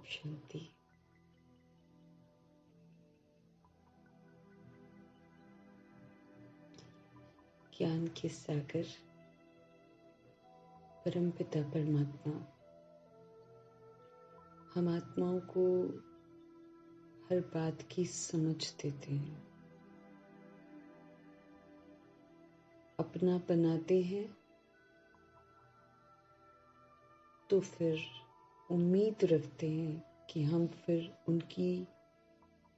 शांति। ज्ञान के सागर परमपिता परमात्मा हम आत्माओं को हर बात की समझ देते हैं, अपना बनाते हैं, तो फिर उम्मीद रखते हैं कि हम फिर उनकी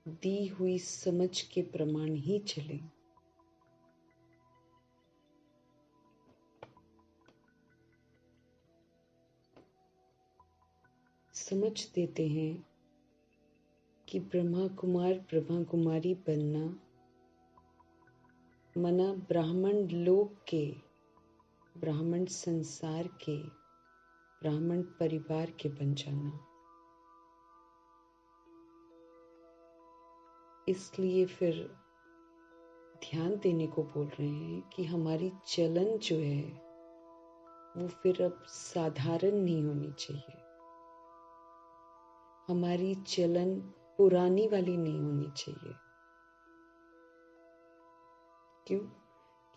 दी हुई समझ के प्रमाण ही चलें। समझ देते हैं कि ब्रह्मा कुमार ब्रह्मा कुमारी बनना मना ब्राह्मण लोक के, ब्राह्मण संसार के, ब्राह्मण परिवार के बन जाना। इसलिए फिर ध्यान देने को बोल रहे हैं कि हमारी चलन जो है वो फिर अब साधारण नहीं होनी चाहिए। हमारी चलन पुरानी वाली नहीं होनी चाहिए। क्यों?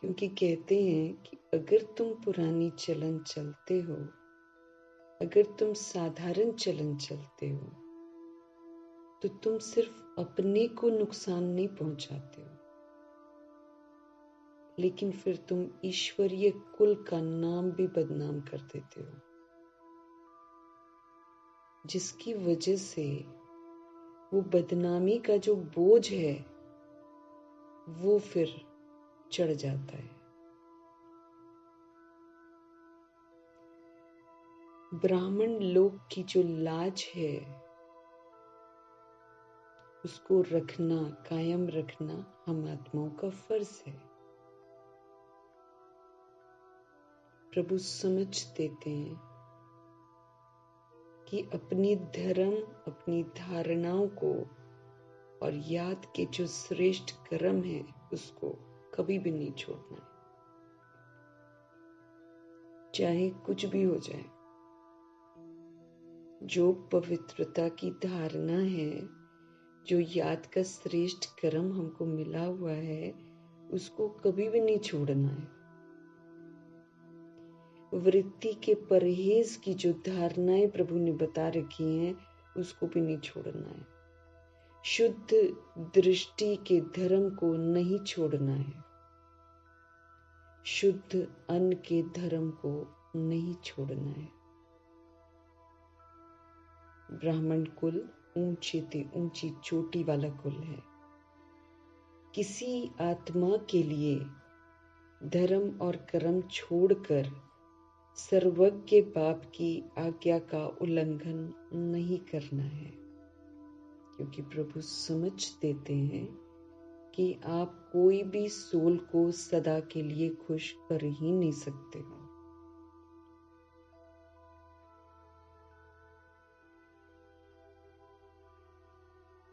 क्योंकि कहते हैं कि अगर तुम पुरानी चलन चलते हो, अगर तुम साधारण चलन चलते हो, तो तुम सिर्फ अपने को नुकसान नहीं पहुंचाते हो, लेकिन फिर तुम ईश्वरीय कुल का नाम भी बदनाम कर देते हो, जिसकी वजह से वो बदनामी का जो बोझ है वो फिर चढ़ जाता है। ब्राह्मण लोक की जो लाज है उसको रखना, कायम रखना हम आत्माओं का फर्ज है। प्रभु समझ देते हैं कि अपनी धर्म, अपनी धारणाओं को और याद के जो श्रेष्ठ कर्म है उसको कभी भी नहीं छोड़ना है, चाहे कुछ भी हो जाए। जो पवित्रता की धारणा है, जो याद का श्रेष्ठ कर्म हमको मिला हुआ है, उसको कभी भी नहीं छोड़ना है। वृत्ति के परहेज की जो धारणाएं प्रभु ने बता रखी हैं उसको भी नहीं छोड़ना है। शुद्ध दृष्टि के धर्म को नहीं छोड़ना है। शुद्ध अन्न के धर्म को नहीं छोड़ना है। ब्राह्मण कुल ऊंची से ऊंची चोटी वाला कुल है। किसी आत्मा के लिए धर्म और कर्म छोड़कर सर्वज्ञ बाप की आज्ञा का उल्लंघन नहीं करना है, क्योंकि प्रभु समझ देते हैं कि आप कोई भी सोल को सदा के लिए खुश कर ही नहीं सकते हो।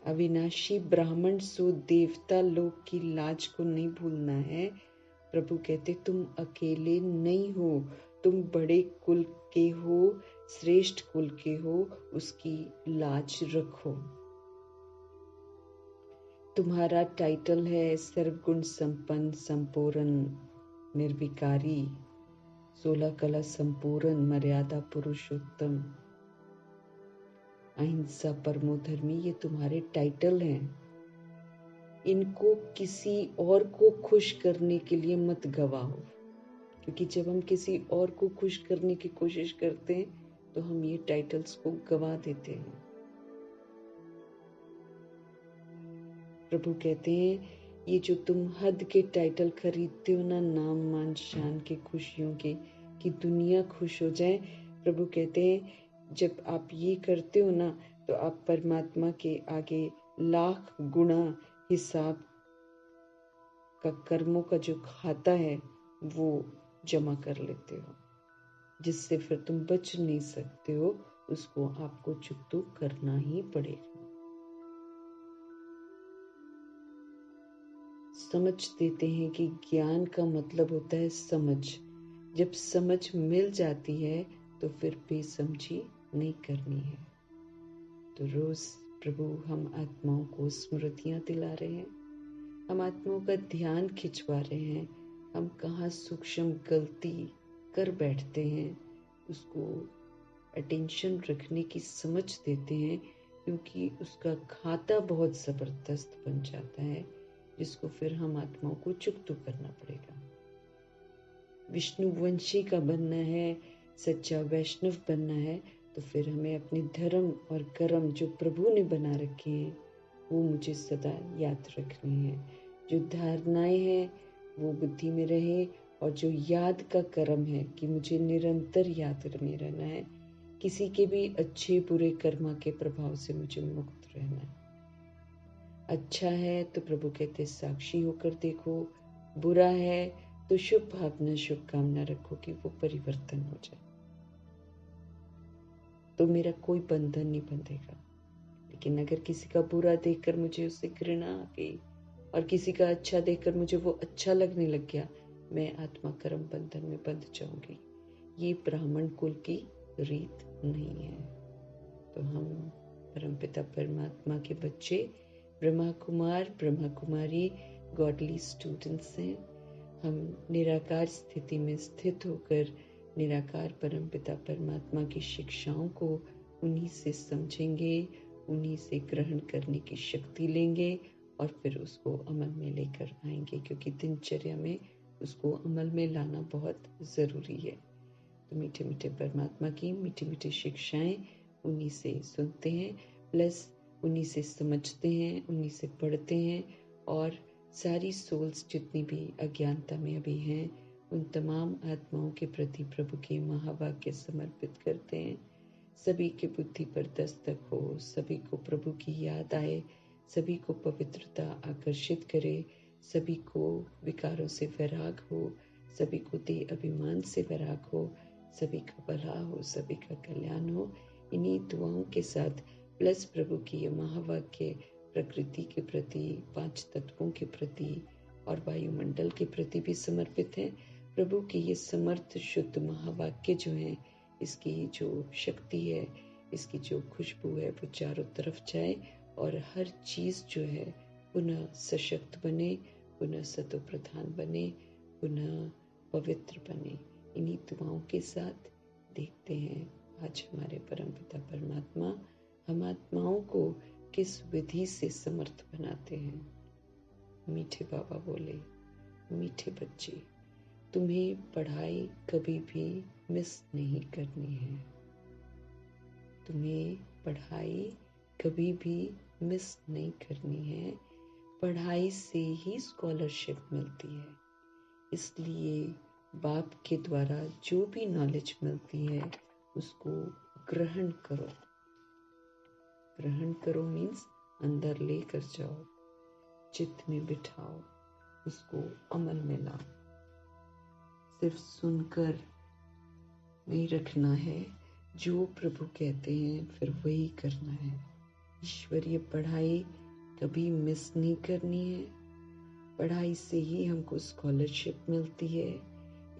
अविनाशी ब्राह्मण सो देवता लोक की लाज को नहीं भूलना है। प्रभु कहते तुम अकेले नहीं हो, तुम बड़े कुल के हो, श्रेष्ठ कुल के हो, उसकी लाज रखो। तुम्हारा टाइटल है सर्वगुण संपन्न, संपूर्ण, निर्विकारी, 16 कला संपूर्ण, मर्यादा पुरुषोत्तम, अहिंसा परमो धर्मी। ये तुम्हारे टाइटल हैं। इनको किसी और को खुश करने के लिए मत गवाओ, क्योंकि जब हम किसी और को खुश करने की कोशिश करते हैं तो हम ये टाइटल्स को गवा देते हैं। प्रभु कहते हैं ये जो तुम हद के टाइटल खरीदते हो ना, नाम मान शान के, खुशियों के, कि दुनिया खुश हो जाए, प्रभु कहते हैं जब आप ये करते हो ना तो आप परमात्मा के आगे लाख गुना हिसाब का कर्मों का जो खाता है वो जमा कर लेते हो, जिससे फिर तुम बच नहीं सकते हो। उसको आपको चुकतो करना ही पड़ेगा। समझ देते हैं कि ज्ञान का मतलब होता है समझ। जब समझ मिल जाती है तो फिर बेसमझी नहीं करनी है। तो रोज प्रभु हम आत्माओं को स्मृतियां दिला रहे हैं, हम आत्माओं का ध्यान खिंचवा रहे हैं। हम कहाँ सूक्ष्म गलती कर बैठते हैं उसको अटेंशन रखने की समझ देते हैं, क्योंकि उसका खाता बहुत ज़बरदस्त बन जाता है, जिसको फिर हम आत्माओं को चुकता करना पड़ेगा। विष्णुवंशी का बनना है, सच्चा वैष्णव बनना है, तो फिर हमें अपने धर्म और कर्म जो प्रभु ने बना रखे हैं वो मुझे सदा याद रखने हैं। जो धारणाएं हैं वो बुद्धि में रहे, और जो याद का कर्म है कि मुझे निरंतर याद में रहना है, किसी के भी अच्छे बुरे कर्मा के प्रभाव से मुझे मुक्त रहना है। अच्छा है तो प्रभु कहते साक्षी होकर देखो, बुरा है तो शुभ भावना शुभ कामना रखो कि वो परिवर्तन हो जाए। तो मेरा कोई बंधन नहीं बंधेगा। लेकिन अगर किसी का बुरा देखकर मुझे उससे घृणा आ गई और किसी का अच्छा देखकर मुझे वो अच्छा लगने लग गया, मैं आत्मा कर्म बंधन में बंध जाऊंगी। ये ब्राह्मण कुल की रीत नहीं है। तो हम परमपिता परमात्मा के बच्चे, ब्रह्मा कुमार ब्रह्मा कुमारी गॉडली स्टूडेंट्स हैं। हम निराकार स्थिति में स्थित होकर निराकार परमपिता परमात्मा की शिक्षाओं को उन्हीं से समझेंगे, उन्हीं से ग्रहण करने की शक्ति लेंगे और फिर उसको अमल में लेकर आएंगे, क्योंकि दिनचर्या में उसको अमल में लाना बहुत ज़रूरी है। तो मीठे मीठे परमात्मा की मीठी मीठी शिक्षाएं उन्हीं से सुनते हैं, प्लस उन्हीं से समझते हैं, उन्हीं से पढ़ते हैं, और सारी सोल्स जितनी भी अज्ञानता में अभी हैं उन तमाम आत्माओं के प्रति प्रभु के महावाक्य समर्पित करते हैं। सभी के बुद्धि पर दस्तक हो, सभी को प्रभु की याद आए, सभी को पवित्रता आकर्षित करे, सभी को विकारों से वैराग हो, सभी को देह अभिमान से वैराग हो, सभी का भला हो, सभी का कल्याण हो। इन्हीं दुआओं के साथ प्लस प्रभु की ये महावाक्य प्रकृति के प्रति, 5 तत्वों के प्रति और वायुमंडल के प्रति भी समर्पित है। प्रभु की ये समर्थ शुद्ध महावाक्य जो है, इसकी जो शक्ति है, इसकी जो खुशबू है, वो चारों तरफ जाए और हर चीज जो है पुनः सशक्त बने, पुनः सतो प्रधान बने, पुनः पवित्र बने। इन्हीं दुआओं के साथ देखते हैं आज हमारे परमपिता परमात्मा हम आत्माओं को किस विधि से समर्थ बनाते हैं। मीठे बाबा बोले, मीठे बच्चे, तुम्हें पढ़ाई कभी भी मिस नहीं करनी है। तुम्हें पढ़ाई कभी भी मिस नहीं करनी है। पढ़ाई से ही स्कॉलरशिप मिलती है, इसलिए बाप के द्वारा जो भी नॉलेज मिलती है उसको ग्रहण करो। ग्रहण करो मीन्स अंदर लेकर जाओ, चित्त में बिठाओ, उसको अमल में लाओ। सिर्फ सुनकर नहीं रखना है, जो प्रभु कहते हैं फिर वही करना है। ईश्वरीय पढ़ाई कभी मिस नहीं करनी है। पढ़ाई से ही हमको स्कॉलरशिप मिलती है,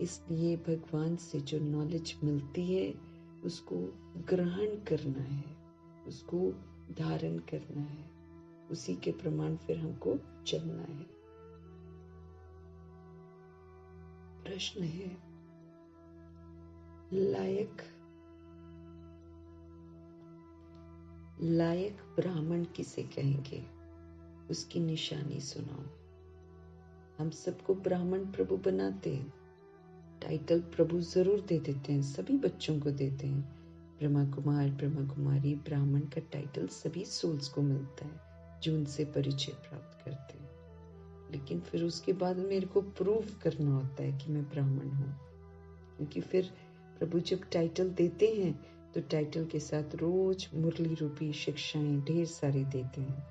इसलिए भगवान से जो नॉलेज मिलती है उसको ग्रहण करना है, उसको धारण करना है, उसी के प्रमाण फिर हमको चलना है। प्रश्न है, लायक ब्राह्मण किसे कहेंगे? उसकी निशानी सुनाओ। हम सबको ब्राह्मण प्रभु बनाते हैं, टाइटल प्रभु जरूर दे देते हैं, सभी बच्चों को देते हैं। ब्रह्मा कुमार ब्रह्मा कुमारी ब्राह्मण का टाइटल सभी सोल्स को मिलता है जो उनसे परिचय प्राप्त करते हैं। लेकिन फिर उसके बाद मेरे को प्रूव करना होता है कि मैं ब्राह्मण हूँ, क्योंकि फिर प्रभु जब टाइटल देते हैं तो टाइटल के साथ रोज मुरली रूपी शिक्षाएं ढेर सारी देते हैं,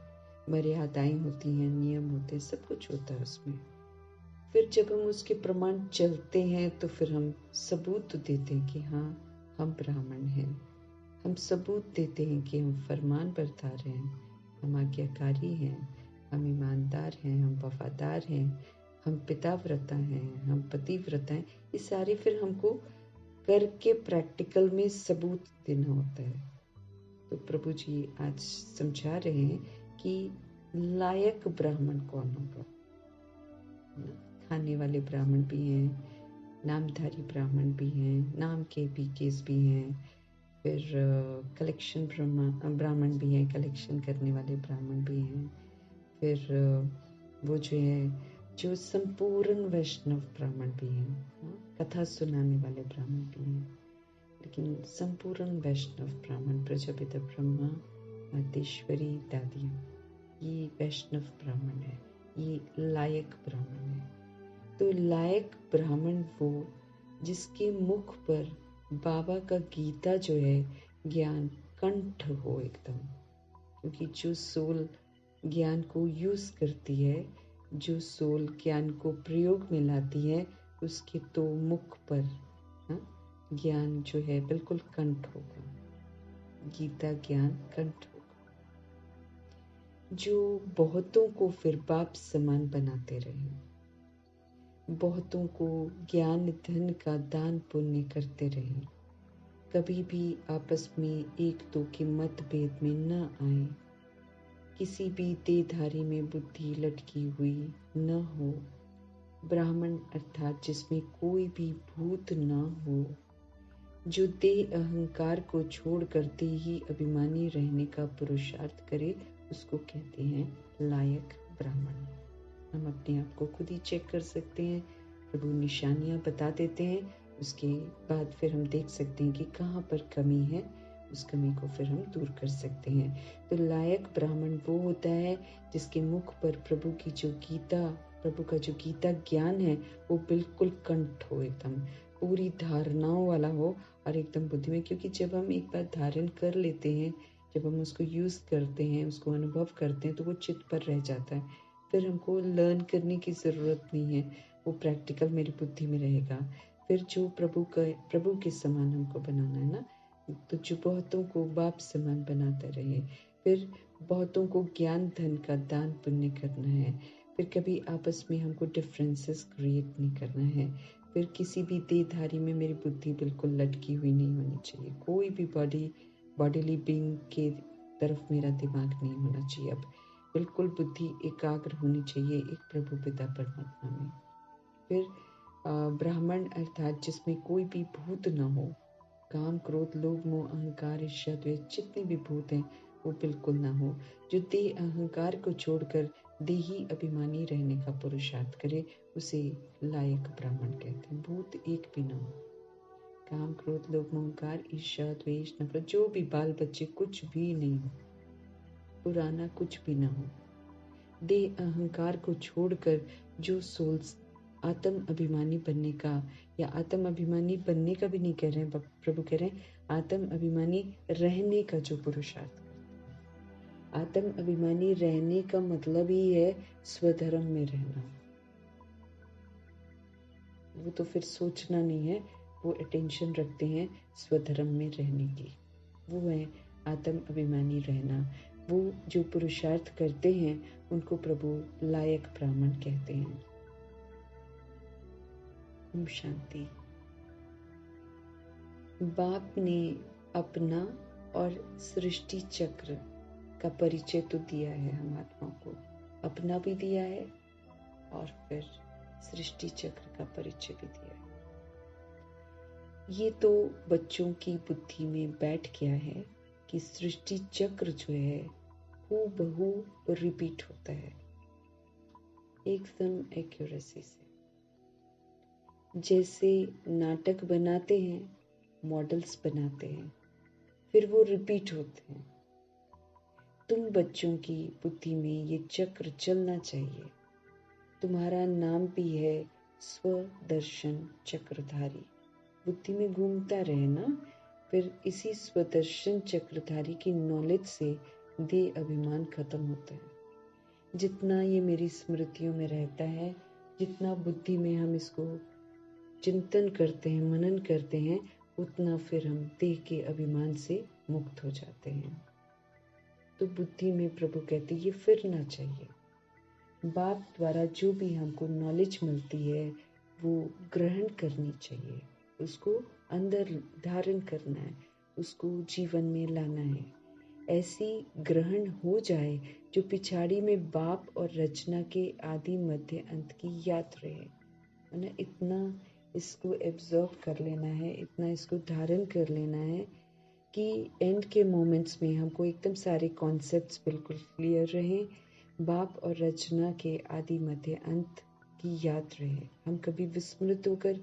मर्यादाएं होती हैं, नियम होते हैं, सब कुछ होता है उसमें। फिर जब हम उसके प्रमाण चलते हैं तो फिर हम सबूत देते हैं कि हाँ हम ब्राह्मण हैं। हम सबूत देते हैं कि हम फरमान बरदार हैं, हम आज्ञाकारी हैं, हम ईमानदार हैं, हम वफादार हैं, हम पिताव्रता हैं, हम पतिव्रता हैं। ये सारे फिर हमको करके प्रैक्टिकल में सबूत देना होता है। तो प्रभु जी आज समझा रहे हैं कि लायक ब्राह्मण कौन होगा। खाने वाले ब्राह्मण भी हैं, नामधारी ब्राह्मण भी हैं, नाम के केस भी हैं, फिर कलेक्शन ब्राह्मण भी हैं, कलेक्शन करने वाले ब्राह्मण भी हैं, फिर वो जो है जो संपूर्ण वैष्णव ब्राह्मण भी हैं, कथा सुनाने वाले ब्राह्मण भी हैं। लेकिन संपूर्ण वैष्णव ब्राह्मण प्रजापिता ब्रह्मा, मातेश्वरी दादी, ये वैष्णव ब्राह्मण है, ये लायक ब्राह्मण है। तो लायक ब्राह्मण वो जिसके मुख पर बाबा का गीता जो है ज्ञान कंठ हो एकदम, क्योंकि जो सोल ज्ञान को यूज करती है, जो सोल ज्ञान को प्रयोग में लाती है, उसके तो मुख पर ज्ञान जो है बिल्कुल कंठ होगा, गीता ज्ञान कंठ होगा, जो बहुतों को फिर बाप समान बनाते रहे, बहुतों को ज्ञान धन का दान पुण्य करते रहे, कभी भी आपस में एक दो के मतभेद में न आए, किसी भी देहधारी में बुद्धि लटकी हुई न हो, ब्राह्मण अर्थात जिसमें कोई भी भूत न हो, जो देह अहंकार को छोड़कर देही अभिमानी रहने का पुरुषार्थ करे, उसको कहते हैं लायक ब्राह्मण। हम अपने आप को खुद ही चेक कर सकते हैं, प्रभु निशानियां बता देते हैं, उसके बाद फिर हम देख सकते हैं कि कहाँ पर कमी है, उस कमी को फिर हम दूर कर सकते हैं। तो लायक ब्राह्मण वो होता है जिसके मुख पर प्रभु की जो गीता, प्रभु का जो गीता ज्ञान है वो बिल्कुल कंठ हो, एकदम पूरी धारणाओं वाला हो और एकदम बुद्धि में। क्योंकि जब हम एक बार धारण कर लेते हैं, जब हम उसको यूज करते हैं, उसको अनुभव करते हैं, तो वो चित्त पर रह जाता है, फिर हमको लर्न करने की ज़रूरत नहीं है, वो प्रैक्टिकल मेरी बुद्धि में रहेगा। फिर जो प्रभु के समान हमको बनाना है ना, तो जो बहुतों को बाप समान बनाता रहे, फिर बहुतों को ज्ञान धन का दान पुण्य करना है, फिर कभी आपस में हमको डिफरेंसेस क्रिएट नहीं करना है, फिर किसी भी देहधारी में मेरी बुद्धि बिल्कुल लटकी हुई नहीं होनी चाहिए, कोई भी बॉडीली बीइंग के तरफ मेरा दिमाग नहीं होना चाहिए, अब बिल्कुल बुद्धि एकाग्र होनी चाहिए एक प्रभु पिता परमात्मा में। फिर ब्राह्मण अर्थात जिसमें कोई भी भूत न हो, काम क्रोध लोभ मोह अहंकार ईर्ष्या द्वेष जितने भी भूत हैं वो बिल्कुल ना हो, जो देह अहंकार को छोड़कर देही अभिमानी रहने का पुरुषार्थ करे, उसे लायक ब्राह्मण कहते हैं। भूत एक भी ना हो, काम क्रोध लोभ मोह अहंकार ईर्ष्या द्वेष नफरत जो भी बाल बच्चे कुछ भी नहीं हो, पुराना कुछ भी ना हो, देह अहंकार को छोड़कर जो सोल्स आत्म अभिमानी बनने का, या आत्म अभिमानी बनने का भी नहीं कह रहे हैं, प्रभु कह रहे हैं आत्म अभिमानी रहने का जो पुरुषार्थ करते हैं। आत्म अभिमानी रहने का मतलब ही है स्वधर्म में रहना, वो तो फिर सोचना नहीं है, वो अटेंशन रखते हैं स्वधर्म में रहने की, वो है आत्म अभिमानी रहना। वो जो पुरुषार्थ करते हैं उनको प्रभु लायक ब्राह्मण कहते हैं। ओम शांति। बाप ने अपना और सृष्टि चक्र का परिचय तो दिया है हम आत्मा को, अपना भी दिया है और फिर सृष्टि चक्र का परिचय भी दिया है। ये तो बच्चों की बुद्धि में बैठ गया है कि सृष्टि चक्र जो है हूबहू रिपीट होता है एकदम एक्यूरेसी से। जैसे नाटक बनाते हैं, मॉडल्स बनाते हैं, फिर वो रिपीट होते हैं। तुम बच्चों की बुद्धि में ये चक्र चलना चाहिए। तुम्हारा नाम भी है स्वदर्शन चक्रधारी, बुद्धि में घूमता रहे ना, फिर इसी स्वदर्शन चक्रधारी की नॉलेज से देह अभिमान खत्म होता है। जितना ये मेरी स्मृतियों में रहता है, जितना बुद्धि में हम इसको चिंतन करते हैं, मनन करते हैं, उतना फिर हम देह के अभिमान से मुक्त हो जाते हैं। तो बुद्धि में प्रभु कहते ये फिरना चाहिए। बाप द्वारा जो भी हमको नॉलेज मिलती है वो ग्रहण करनी चाहिए, उसको अंदर धारण करना है, उसको जीवन में लाना है। ऐसी ग्रहण हो जाए जो पिछाड़ी में बाप और रचना के आदि मध्य अंत की याद रहे। है ना, इतना इसको एब्जॉर्ब कर लेना है, इतना इसको धारण कर लेना है कि एंड के मोमेंट्स में हमको एकदम सारे कॉन्सेप्ट्स बिल्कुल क्लियर रहे, बाप और रचना के आदि मध्य अंत की याद रहे। हम कभी विस्मृत होकर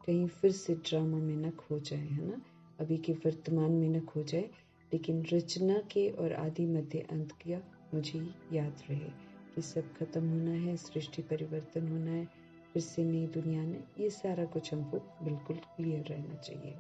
कहीं फिर से ड्रामा में न खो जाए, है ना, अभी के वर्तमान में न खो जाए, लेकिन रचना के और आदि मध्य अंत का मुझे याद रहे कि सब खत्म होना है, सृष्टि परिवर्तन होना है, फिर से नई दुनिया ने, ये सारा कुछ हमको बिल्कुल क्लियर रहना चाहिए।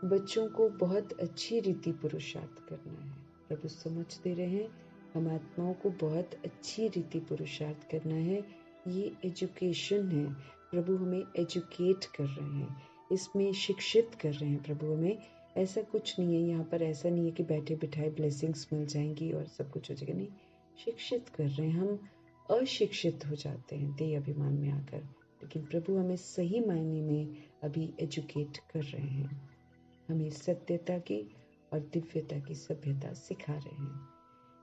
बच्चों को बहुत अच्छी रीति पुरुषार्थ करना है। प्रभु समझते रहे, हम आत्माओं को बहुत अच्छी रीति पुरुषार्थ करना है। ये एजुकेशन है, प्रभु हमें एजुकेट कर रहे हैं, इसमें शिक्षित कर रहे हैं प्रभु हमें। ऐसा कुछ नहीं है यहाँ पर, ऐसा नहीं है कि बैठे बिठाए ब्लेसिंग्स मिल जाएंगी और सब कुछ हो जाएगा, नहीं, शिक्षित कर रहे हैं। हम अशिक्षित हो जाते हैं देह अभिमान में आकर, लेकिन प्रभु हमें सही मायने में अभी एजुकेट कर रहे हैं, हमें सत्यता की और दिव्यता की सभ्यता सिखा रहे हैं।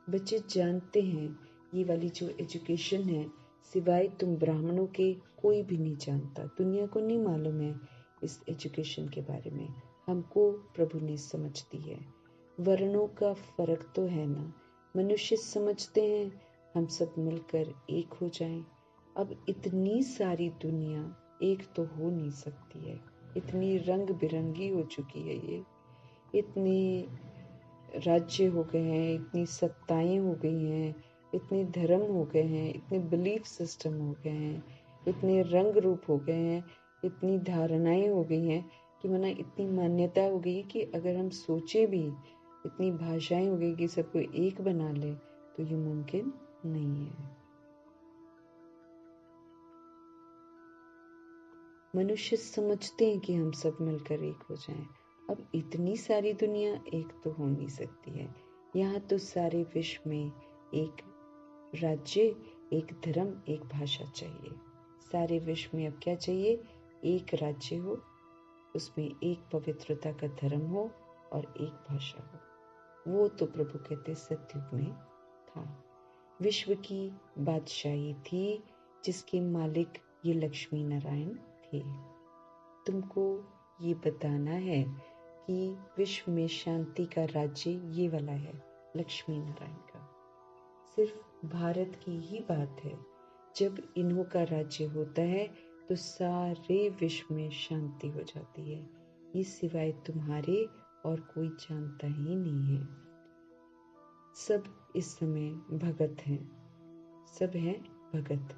बच्चे जानते हैं ये वाली जो एजुकेशन है, सिवाय तुम ब्राह्मणों के कोई भी नहीं जानता, दुनिया को नहीं मालूम है इस एजुकेशन के बारे में, हमको प्रभु ने समझ दी है। वर्णों का फर्क तो है ना, मनुष्य समझते हैं हम सब मिलकर एक हो जाएं। अब इतनी सारी दुनिया एक तो हो नहीं सकती है, इतनी रंग बिरंगी हो चुकी है, ये इतने राज्य हो गए हैं, इतनी सत्ताएं हो गई हैं, इतने धर्म हो गए हैं, इतने बिलीफ सिस्टम हो गए हैं, इतने रंग रूप हो गए हैं, इतनी धारणाएं हो गई हैं कि माना इतनी मान्यता हो गई कि अगर हम सोचे भी, इतनी भाषाएं हो गई कि सबको एक बना ले, तो ये मुमकिन नहीं है। मनुष्य समझते हैं कि हम सब मिलकर एक हो जाएं। अब इतनी सारी दुनिया एक तो हो नहीं सकती है। यहाँ तो सारे विश्व में एक राज्य, एक धर्म, एक भाषा चाहिए। सारे विश्व में अब क्या चाहिए? एक राज्य हो, उसमें एक पवित्रता का धर्म हो और एक भाषा हो। वो तो प्रभु कहते सतयुग में था। विश्व की बादशाही थी जिसके मालिक ये लक्ष्मी नारायण थे। तुमको ये बताना है कि विश्व में शांति का राज्य ये वाला है, लक्ष्मी नारायण का। सिर्फ भारत की ही बात है, जब इन्हों का राज्य होता है तो सारे विश्व में शांति हो जाती है। ये सिवाय तुम्हारे और कोई जानता ही नहीं है। सब इस समय भगत हैं, सब हैं भगत।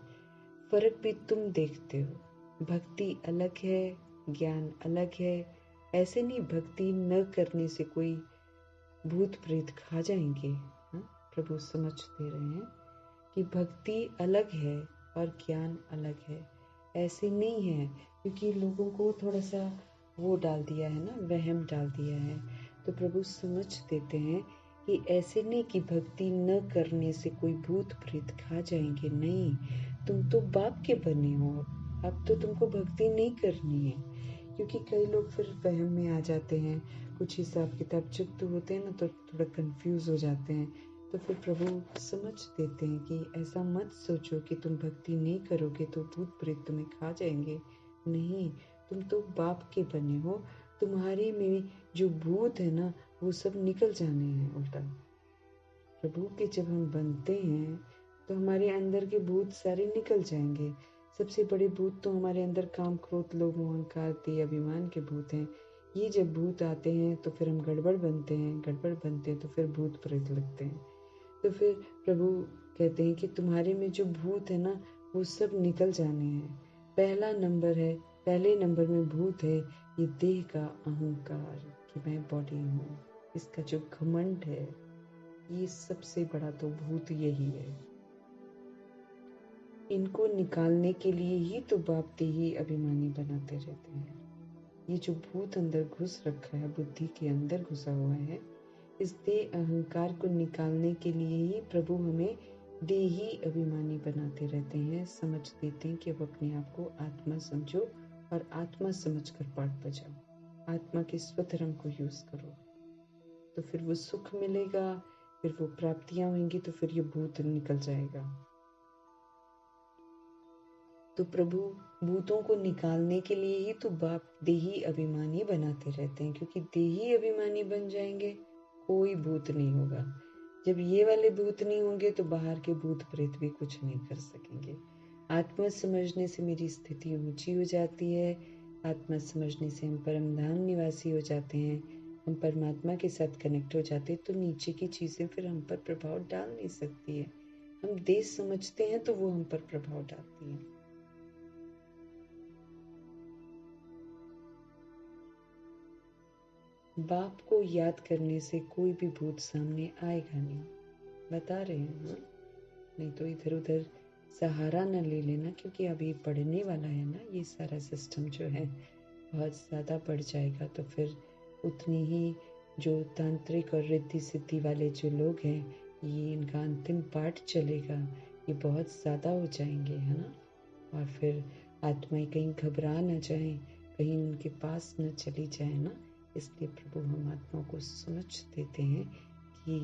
फर्क भी तुम देखते हो, भक्ति अलग है, ज्ञान अलग है। ऐसे नहीं भक्ति न करने से कोई भूत प्रेत खा जाएंगे। प्रभु समझ दे रहे हैं कि भक्ति अलग है और ज्ञान अलग है। ऐसे नहीं है, क्योंकि लोगों को थोड़ा सा वो डाल दिया है ना, वहम डाल दिया है। तो प्रभु समझ देते हैं कि ऐसे नहीं कि भक्ति न करने से कोई भूत प्रेत खा जाएंगे, नहीं, तुम तो बाप के बने हो, अब तो तुमको भक्ति नहीं करनी है। क्योंकि कई लोग फिर वहम में आ जाते हैं, कुछ हिसाब किताब जब तो होते हैं ना, तो थोड़ा कंफ्यूज हो जाते हैं। तो फिर प्रभु समझ देते हैं कि ऐसा मत सोचो कि तुम भक्ति नहीं करोगे तो भूत प्रेत तुम्हें खा जाएंगे, नहीं, तुम तो बाप के बने हो, तुम्हारे में जो भूत है ना वो सब निकल जाने हैं। उल्टा प्रभु के जब हम बनते हैं तो हमारे अंदर के भूत सारे निकल जाएंगे। सबसे बड़े भूत तो हमारे अंदर काम, क्रोध, लोभ, अहंकार, देह अभिमान के भूत हैं। ये जब भूत आते हैं तो फिर हम गड़बड़ बनते हैं, गड़बड़ बनते हैं तो फिर भूत प्रेत लगते हैं। तो फिर प्रभु कहते हैं कि तुम्हारे में जो भूत है ना वो सब निकल जाने हैं। पहला नंबर है, पहले नंबर में भूत है ये देह का अहंकार कि मैं बॉडी हूँ, इसका जो घमंड है, ये सबसे बड़ा तो भूत यही है। इनको निकालने के लिए ही तो बाप देही अभिमानी बनाते रहते हैं। ये जो भूत अंदर घुस रखा है, बुद्धि के अंदर घुसा हुआ है, इस देह अहंकार को निकालने के लिए ही प्रभु हमें देही अभिमानी बनाते रहते हैं। समझ देते हैं कि अब अपने आप को आत्मा समझो और आत्मा समझकर पाठ बजाओ, आत्मा के स्वधर्म को यूज करो। तो फिर वो सुख मिलेगा, फिर वो प्राप्तियां होंगी, तो फिर ये भूत निकल जाएगा। तो प्रभु भूतों को निकालने के लिए ही तो बाप देही अभिमानी बनाते रहते हैं, क्योंकि देही अभिमानी बन जाएंगे कोई भूत नहीं होगा। जब ये वाले भूत नहीं होंगे तो बाहर के भूत प्रेत भी कुछ नहीं कर सकेंगे। आत्मा समझने से मेरी स्थिति ऊंची हो जाती है। आत्मा समझने से हम परम धाम निवासी हो जाते हैं, हम परमात्मा के साथ कनेक्ट हो जाते हैं। तो नीचे की चीजें फिर हम पर प्रभाव डाल नहीं सकती है। हम देश समझते हैं तो वो हम पर प्रभाव डालती है। बाप को याद करने से कोई भी भूत सामने आएगा नहीं, बता रहे हैं ना। नहीं तो इधर उधर सहारा न ले लेना, क्योंकि अभी बढ़ने वाला है ना ये सारा सिस्टम जो है, बहुत ज़्यादा बढ़ जाएगा। तो फिर उतनी ही जो तांत्रिक और रिद्धि सिद्धि वाले जो लोग हैं, ये इनका अंतिम पार्ट चलेगा, ये बहुत ज़्यादा हो जाएंगे, है ना। और फिर आत्माएं कहीं घबरा न जाएं, कहीं उनके पास न चली जाए ना। इसलिए प्रभु हम आत्मा को समझ देते हैं कि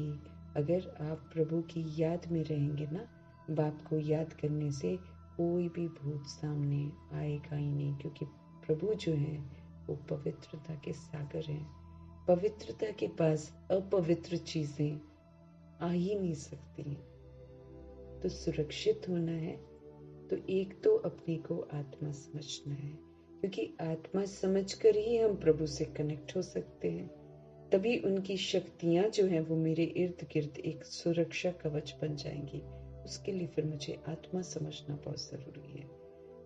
अगर आप प्रभु की याद में रहेंगे ना, बाप को याद करने से कोई भी भूत सामने आएगा ही नहीं, क्योंकि प्रभु जो है वो पवित्रता के सागर हैं। पवित्रता के पास अपवित्र चीजें आ ही नहीं सकती हैं। तो सुरक्षित होना है तो एक तो अपने को आत्मा समझना है, क्योंकि आत्मा समझकर ही हम प्रभु से कनेक्ट हो सकते हैं। तभी उनकी शक्तियां जो हैं वो मेरे इर्द गिर्द एक सुरक्षा कवच बन जाएंगी। उसके लिए फिर मुझे आत्मा समझना बहुत जरूरी है,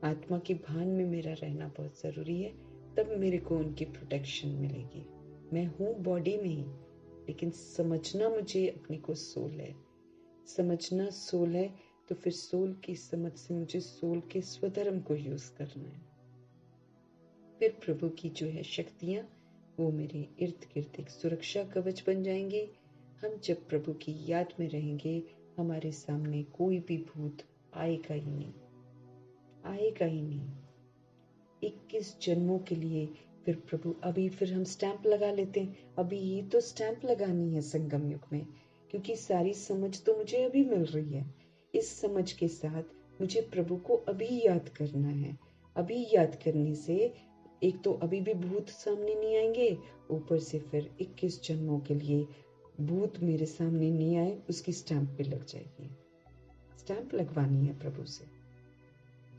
आत्मा के भान में मेरा रहना बहुत जरूरी है। तब मेरे को उनकी प्रोटेक्शन मिलेगी। मैं हूँ बॉडी में ही, लेकिन समझना मुझे अपने को सोल है, समझना सोल है। तो फिर सोल की समझ से मुझे सोल के स्वधर्म को यूज करना है। फिर प्रभु की जो है शक्तियां वो मेरे इर्द गिर्द एक सुरक्षा कवच बन जाएंगे। हम जब प्रभु की याद में रहेंगे, हमारे सामने कोई भी भूत आएगा ही नहीं, आएगा ही नहीं। 21 जन्मों के लिए फिर प्रभु अभी फिर हम स्टैंप लगा लेते हैं, अभी ही तो स्टैंप लगानी है संगम युग में, क्योंकि सारी समझ तो मुझे अभी मिल रही है। इस समझ के साथ मुझे प्रभु को अभी याद करना है। अभी याद करने से एक तो अभी भी भूत सामने नहीं आएंगे, ऊपर से फिर 21 जन्मों के लिए भूत मेरे सामने नहीं आए, उसकी स्टैंप भी लग जाएगी। स्टैंप लगवानी है प्रभु से।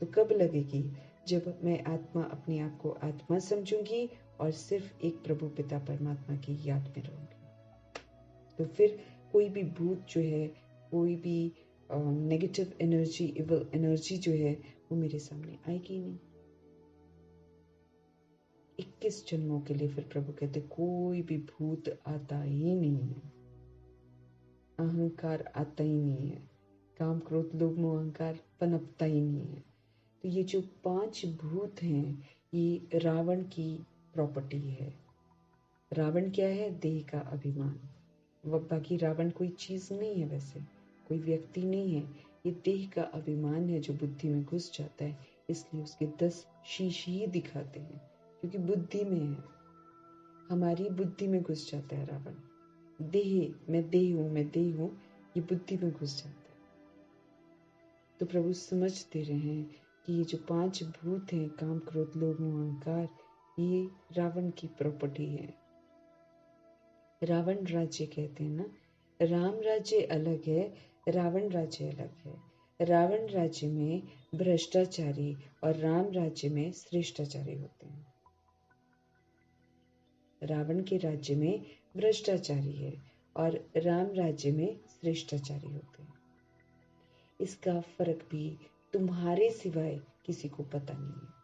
तो कब लगेगी? जब मैं आत्मा अपने आप को आत्मा समझूंगी और सिर्फ एक प्रभु पिता परमात्मा की याद में रहूंगी। तो फिर कोई भी भूत जो है, कोई भी नेगेटिव एनर्जी, इविल एनर्जी जो है वो मेरे सामने आएगी नहीं। 21 जन्मों के लिए फिर प्रभु कहते कोई भी भूत आता ही नहीं है, अहंकार आता ही नहीं है, काम क्रोध लोभ मोह अहंकार पनपता ही नहीं है। तो ये जो 5 भूत हैं, ये रावण की प्रॉपर्टी है। रावण क्या है? देह का अभिमान। बाकी रावण कोई चीज नहीं है, वैसे कोई व्यक्ति नहीं है, ये देह का अभिमान है जो बुद्धि में घुस जाता है। इसलिए उसके 10 शीश ही दिखाते हैं, क्योंकि बुद्धि में है, हमारी बुद्धि में घुस जाता है रावण। देह, मैं देह हूं, मैं देह हूं, ये बुद्धि में घुस जाता है। तो प्रभु समझ दे रहे हैं कि ये जो 5 भूत हैं, काम क्रोध लोभ मोह अहंकार, ये रावण की प्रॉपर्टी है। रावण राज्य कहते हैं ना, राम राज्य अलग है, रावण राज्य अलग है। रावण राज्य में भ्रष्टाचारी और राम राज्य में श्रेष्ठाचारी होते हैं। रावण के राज्य में भ्रष्टाचारी है और राम राज्य में श्रेष्ठाचारी होते हैं। इसका फर्क भी तुम्हारे सिवाय किसी को पता नहीं है।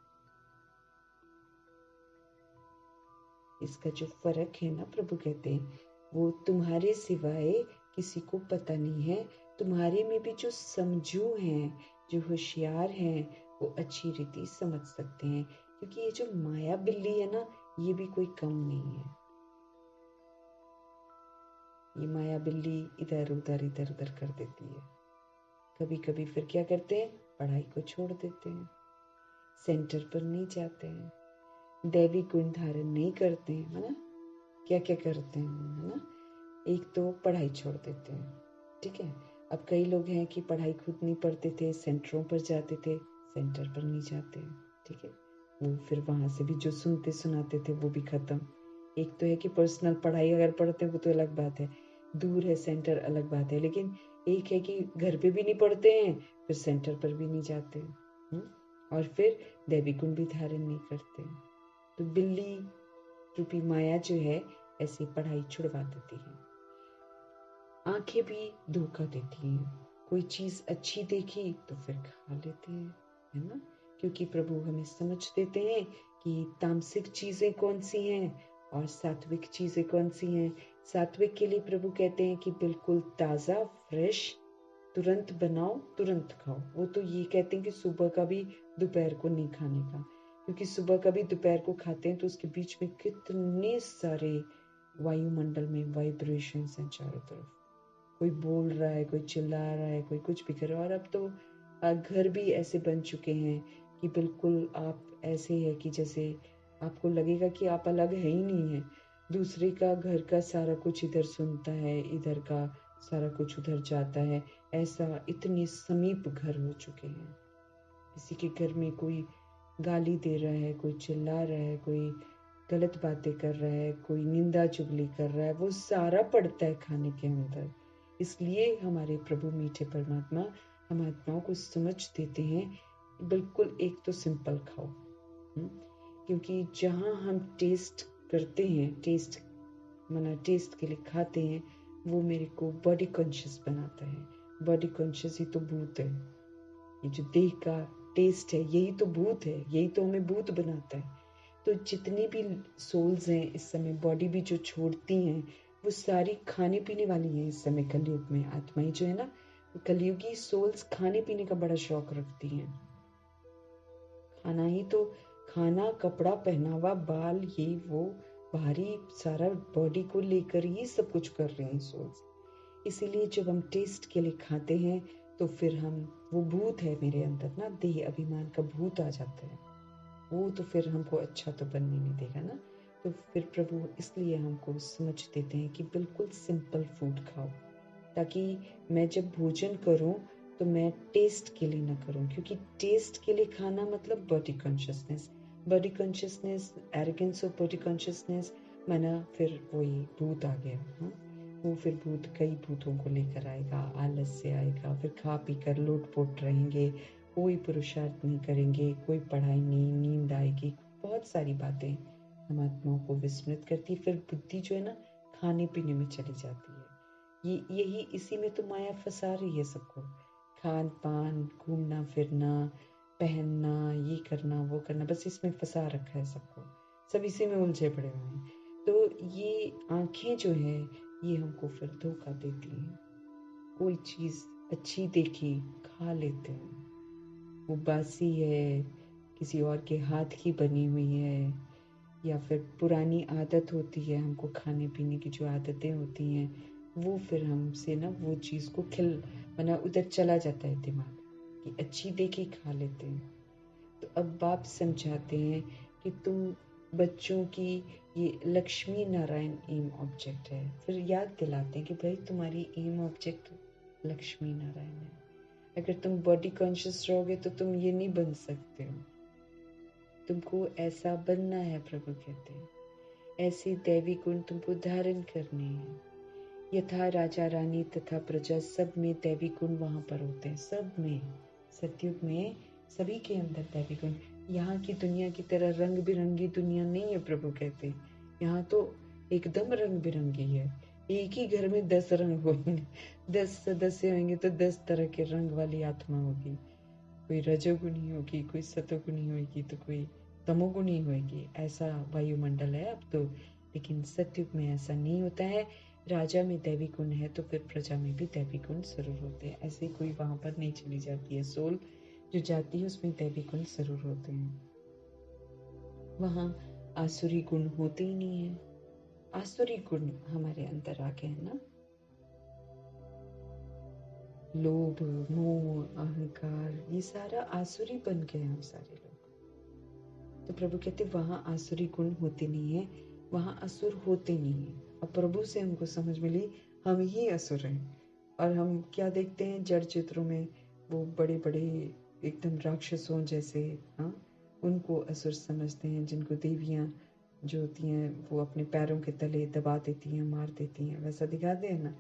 इसका जो फर्क है ना, प्रभु कहते हैं वो तुम्हारे सिवाय किसी को पता नहीं है। तुम्हारे में भी जो समझू हैं, जो होशियार हैं, वो अच्छी रीति समझ सकते हैं, क्योंकि ये जो माया बिल्ली है ना, ये भी कोई कम नहीं है। ये माया बिल्ली इधर उधर कर देती है। कभी कभी फिर क्या करते हैं? पढ़ाई को छोड़ देते हैं, सेंटर पर नहीं जाते हैं, दैवी गुण धारण नहीं करते हैं, है ना। क्या क्या करते हैं, है ना। एक तो पढ़ाई छोड़ देते हैं, ठीक है। अब कई लोग हैं कि पढ़ाई खुद नहीं पढ़ते थे, सेंटरों पर जाते थे, सेंटर पर नहीं जाते, ठीक है। वो फिर वहाँ से भी जो सुनते सुनाते थे वो भी खत्म। एक तो है कि पर्सनल पढ़ाई अगर पढ़ते हैं वो तो अलग बात है, दूर है सेंटर अलग बात है, लेकिन एक है कि घर पे भी नहीं पढ़ते हैं, फिर सेंटर पर भी नहीं जाते, और फिर दैवी गुण भी धारण नहीं करते। तो बिल्ली रूपी माया जो है ऐसी पढ़ाई छुड़वा देती है। आंखें भी धोखा देती हैं, कोई चीज अच्छी देखी तो फिर खा लेते हैं, है ना। क्योंकि प्रभु हमें समझ देते हैं कि तामसिक चीजें कौन सी हैं और सात्विक चीजें कौन सी हैं। सात्विक के लिए प्रभु कहते हैं कि बिल्कुल ताजा, फ्रेश, तुरंत बनाओ तुरंत खाओ। वो तो ये कहते हैं कि सुबह का भी दोपहर को नहीं खाने का, क्योंकि सुबह का भी दोपहर को खाते हैं तो उसके बीच में कितने सारे वायुमंडल में वाइब्रेशंस हैं चारों तरफ। कोई बोल रहा है, कोई चिल्ला रहा है, कोई कुछ भी कर रहा है। और अब तो घर भी ऐसे बन चुके हैं कि बिल्कुल आप ऐसे है कि जैसे आपको लगेगा कि आप अलग है ही नहीं है। दूसरे का घर का सारा कुछ इधर सुनता है, इधर का सारा कुछ उधर जाता है। ऐसा इतने समीप घर हो चुके हैं। किसी के घर में कोई गाली दे रहा है, कोई चिल्ला रहा है, कोई गलत बातें कर रहा है, कोई निंदा चुगली कर रहा है, वो सारा पड़ता है खाने के अंदर। इसलिए हमारे प्रभु मीठे परमात्मा हम आत्माओं को समझ देते हैं, बिल्कुल एक तो सिंपल खाओ, क्योंकि जहाँ हम टेस्ट करते हैं, टेस्ट के लिए खाते हैं, वो मेरे को बॉडी कॉन्शियस बनाता है। बॉडी कॉन्शियस ही तो भूत है। ये जो देह का टेस्ट है यही तो भूत है, यही तो हमें भूत बनाता है। तो जितनी भी सोल्स हैं इस समय, बॉडी भी जो छोड़ती हैं, वो सारी खाने पीने वाली हैं इस समय कलयुग में। आत्माएं जो है ना, कलयुगी सोल्स खाने पीने का बड़ा शौक रखती हैं। खाना ही तो, खाना, कपड़ा, पहनावा, बाल, ये वो भारी सारा बॉडी को लेकर ही सब कुछ कर रहे हैं सोल्स। इसीलिए जब हम टेस्ट के लिए खाते हैं तो फिर हम, वो भूत है मेरे अंदर ना, देह अभिमान का भूत आ जाता है, वो तो फिर हमको अच्छा तो बनने नहीं देगा ना। तो फिर प्रभु इसलिए हमको समझ देते हैं कि बिल्कुल सिंपल फूड खाओ, ताकि मैं जब भोजन करूं तो मैं टेस्ट के लिए ना करूं, क्योंकि टेस्ट के लिए खाना मतलब body consciousness, arrogance of body consciousness माना फिर वही भूत आ गया। वो फिर भूत कई भूतों को लेकर आएगा, आलस से आएगा, फिर खा पी कर लोटपोट रहेंगे, कोई पुरुषार्थ नहीं करेंगे, कोई पढ़ाई नहीं, नींद आएगी, बहुत सारी बातें हम आत्माओं को विस्मृत करती। फिर बुद्धि जो है ना खाने पीने में चली जाती है। यही इसी में तो माया फंसा रही है सबको। खान पान, घूमना फिरना, पहनना, ये करना वो करना, बस इसमें फंसा रखा है सबको। सब इसी में उलझे पड़े हुए हैं। तो ये आंखें जो है ये हमको फिर धोखा देती हैं। कोई चीज अच्छी देखी खा लेते हैं, वो बासी है, किसी और के हाथ की बनी हुई है, या फिर पुरानी आदत होती है हमको खाने पीने की, जो आदतें होती हैं वो फिर हमसे ना वो चीज़ को मना उधर चला जाता है दिमाग कि अच्छी देखी खा लेते हैं। तो अब बाप समझाते हैं कि तुम बच्चों की ये लक्ष्मी नारायण एम ऑब्जेक्ट है। फिर याद दिलाते हैं कि भाई तुम्हारी एम ऑब्जेक्ट लक्ष्मी नारायण है। अगर तुम बॉडी कॉन्शियस रहोगे तो तुम ये नहीं बन सकते हो, तुमको ऐसा बनना है। प्रभु कहते हैं ऐसे दैवी गुण तुमको धारण करने हैं। यथा राजा रानी तथा प्रजा, सब में दैवी गुण वहां पर होते हैं, सब में। सतयुग में सभी के अंदर दैवी गुण। यहाँ की दुनिया की तरह रंग बिरंगी दुनिया नहीं है। प्रभु कहते हैं यहाँ तो एकदम रंग बिरंगी है। एक ही घर में 10 रंग होंगे, 10 सदस्य होंगे तो 10 तरह के रंग वाली आत्मा होगी। कोई रजोगुणी होगी, कोई सतोगुणी होगी, तो कोई तमोगुणी होगी। ऐसा वायुमंडल है अब तो। लेकिन सतयुग में ऐसा नहीं होता है। राजा में दैवी गुण है तो फिर प्रजा में भी दैवी गुण जरूर होते हैं। ऐसे कोई वहां पर नहीं चली जाती है सोल, जो जाती है उसमें दैवी गुण जरूर होते हैं। वहां आसुरी गुण होते ही नहीं है। आसुरी गुण हमारे अंदर आ गए हैं ना, लोभ, मोह, अहंकार, ये सारा आसुरी बन गए हम सारे लोग। तो प्रभु कहते वहां आसुरी गुण होते नहीं है, वहाँ असुर होते नहीं हैं। अब प्रभु से हमको समझ मिली हम ही असुर हैं। और हम क्या देखते हैं जड़ चित्रों में, वो बड़े बड़े एकदम राक्षसों जैसे, हाँ, उनको असुर समझते हैं, जिनको देवियाँ जो होती हैं वो अपने पैरों के तले दबा देती हैं, मार देती हैं, वैसा दिखाते हैं ना।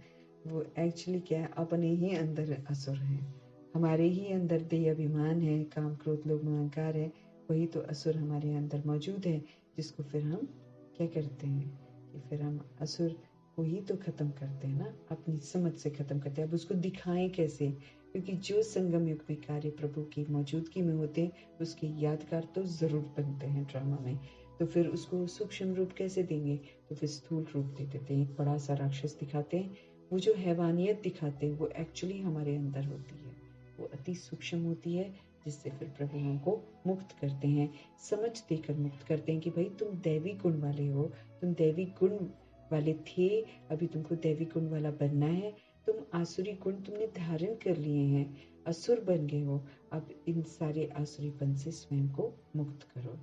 वो एक्चुअली क्या है, अपने ही अंदर असुर हैं। हमारे ही अंदर देह अभिमान है, काम क्रोध लोभ अहंकार है, वही तो असुर हमारे अंदर मौजूद है, जिसको फिर हम क्या करते हैं कि फिर हम असुर को ही तो खत्म करते हैं ना, अपनी समझ से खत्म करते हैं। अब उसको दिखाएं कैसे, क्योंकि जो संगम युग में कार्य प्रभु की मौजूदगी में होते हैं उसके यादगार तो जरूर बनते हैं ड्रामा में। तो फिर उसको सूक्ष्म रूप कैसे देंगे, तो फिर स्थूल रूप दे देते हैं, एक बड़ा सा राक्षस दिखाते हैं। वो जो हैवानियत दिखाते हैं वो एक्चुअली हमारे अंदर होती है, वो अति सूक्ष्म होती है, जिससे फिर प्रभु हमको मुक्त करते हैं, समझ देकर मुक्त करते हैं कि भाई तुम दैवी गुण वाले हो, तुम दैवी गुण वाले थे, अभी तुमको दैवी गुण वाला बनना है। तुम आसुरी गुण तुमने धारण कर लिए हैं, असुर बन गए हो, अब इन सारे आसुरीपन से स्वयं को मुक्त करो।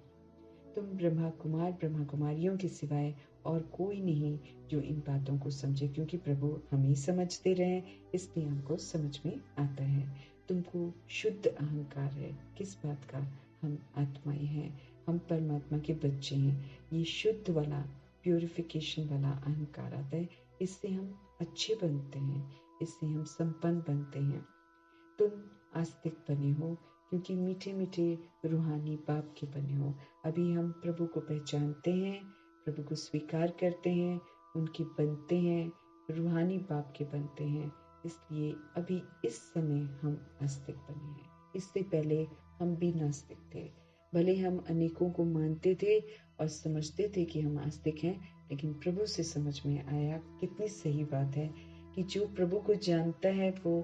तुम ब्रह्मा कुमार ब्रह्मा कुमारियों के सिवाय और कोई नहीं जो इन बातों को समझे, क्योंकि प्रभु हम ही समझते रहे, इसलिए हमको समझ में आता है। तुमको शुद्ध अहंकार है, किस बात का, हम आत्माएं हैं, हम परमात्मा के बच्चे हैं। ये शुद्ध वाला प्यूरिफिकेशन वाला अहंकार आता है, इससे हम अच्छे बनते हैं, इससे हम संपन्न बनते हैं। तुम आस्तिक बने हो क्योंकि मीठे मीठे रूहानी बाप के बने हो। अभी हम प्रभु को पहचानते हैं, प्रभु को स्वीकार करते हैं, उनके बनते हैं, रूहानी बाप के बनते हैं, इसलिए अभी इस समय हम आस्तिक बने हैं। इससे पहले हम भी नास्तिक थे। भले हम अनेकों को मानते थे और समझते थे कि हम आस्तिक हैं, लेकिन प्रभु से समझ में आया कितनी सही बात है कि जो प्रभु को जानता है वो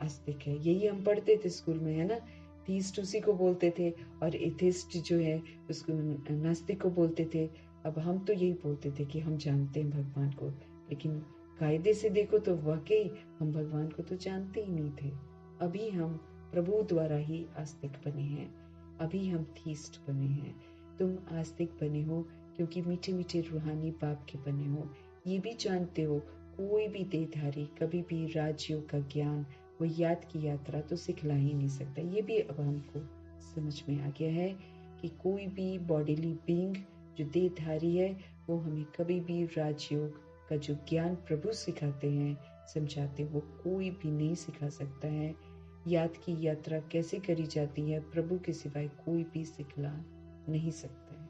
आस्तिक है। यही हम पढ़ते थे स्कूल में, है ना। थीस्ट उसी को बोलते थे और एथिस्ट जो है उसको नास्तिक को बोलते थे। अब हम तो यही बोलते थे कि हम जानते हैं भगवान को, लेकिन कायदे से देखो तो वाकई हम भगवान को तो जानते ही नहीं थे। अभी हम प्रभु द्वारा ही आस्तिक बने हैं, अभी हम थीस्ट बने हैं। तुम आस्तिक बने हो क्योंकि मीठे मीठे रूहानी बाप के बने हो। ये भी जानते हो कोई भी देहधारी कभी भी राजयोग का ज्ञान, वो याद की यात्रा तो सिखला ही नहीं सकता। ये भी अब हमको समझ में आ गया है कि कोई भी बॉडीली बीइंग जो देहधारी है वो हमें कभी भी राजयोग का जो ज्ञान प्रभु सिखाते हैं, समझाते, वो कोई भी नहीं सिखा सकता है। याद की यात्रा कैसे करी जाती है प्रभु के सिवाय कोई भी सिखला नहीं सकता है,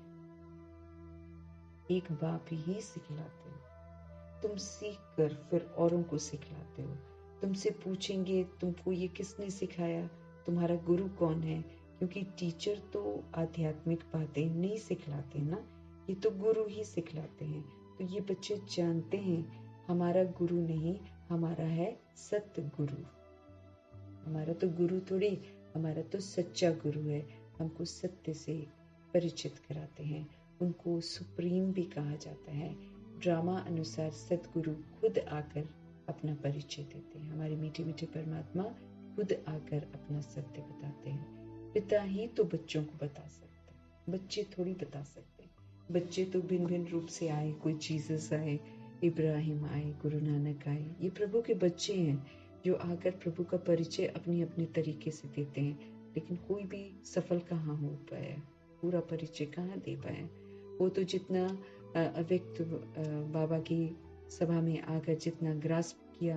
एक बाप ही सिखलाते हैं। तुम सीख कर फिर औरों को सिखलाते हो। तुमसे पूछेंगे तुमको ये किसने सिखाया, तुम्हारा गुरु कौन है, क्योंकि टीचर तो आध्यात्मिक बातें नहीं सिखलाते ना, ये तो गुरु ही सिखलाते हैं। तो ये बच्चे जानते हैं हमारा गुरु नहीं, हमारा है सत्य गुरु। हमारा तो गुरु थोड़ी, हमारा तो सच्चा गुरु है, हमको सत्य से परिचित कराते हैं। उनको सुप्रीम भी कहा जाता है। ड्रामा अनुसार सतगुरु खुद आकर अपना परिचय देते हैं। हमारे मीठे मीठे परमात्मा खुद आकर अपना सत्य बताते हैं। पिता ही तो बच्चों को बता सकते हैं, बच्चे थोड़ी बता सकते हैं। बच्चे तो भिन्न भिन्न रूप से आए, कोई जीसस आए, इब्राहिम आए, गुरु नानक आए, ये प्रभु के बच्चे हैं जो आकर प्रभु का परिचय अपनी अपनी तरीके से देते हैं। लेकिन कोई भी सफल कहाँ हो पाया, पूरा परिचय कहाँ दे पाया। वो तो जितना अव्यक्त बाबा की सभा में आकर जितना ग्रास्प किया,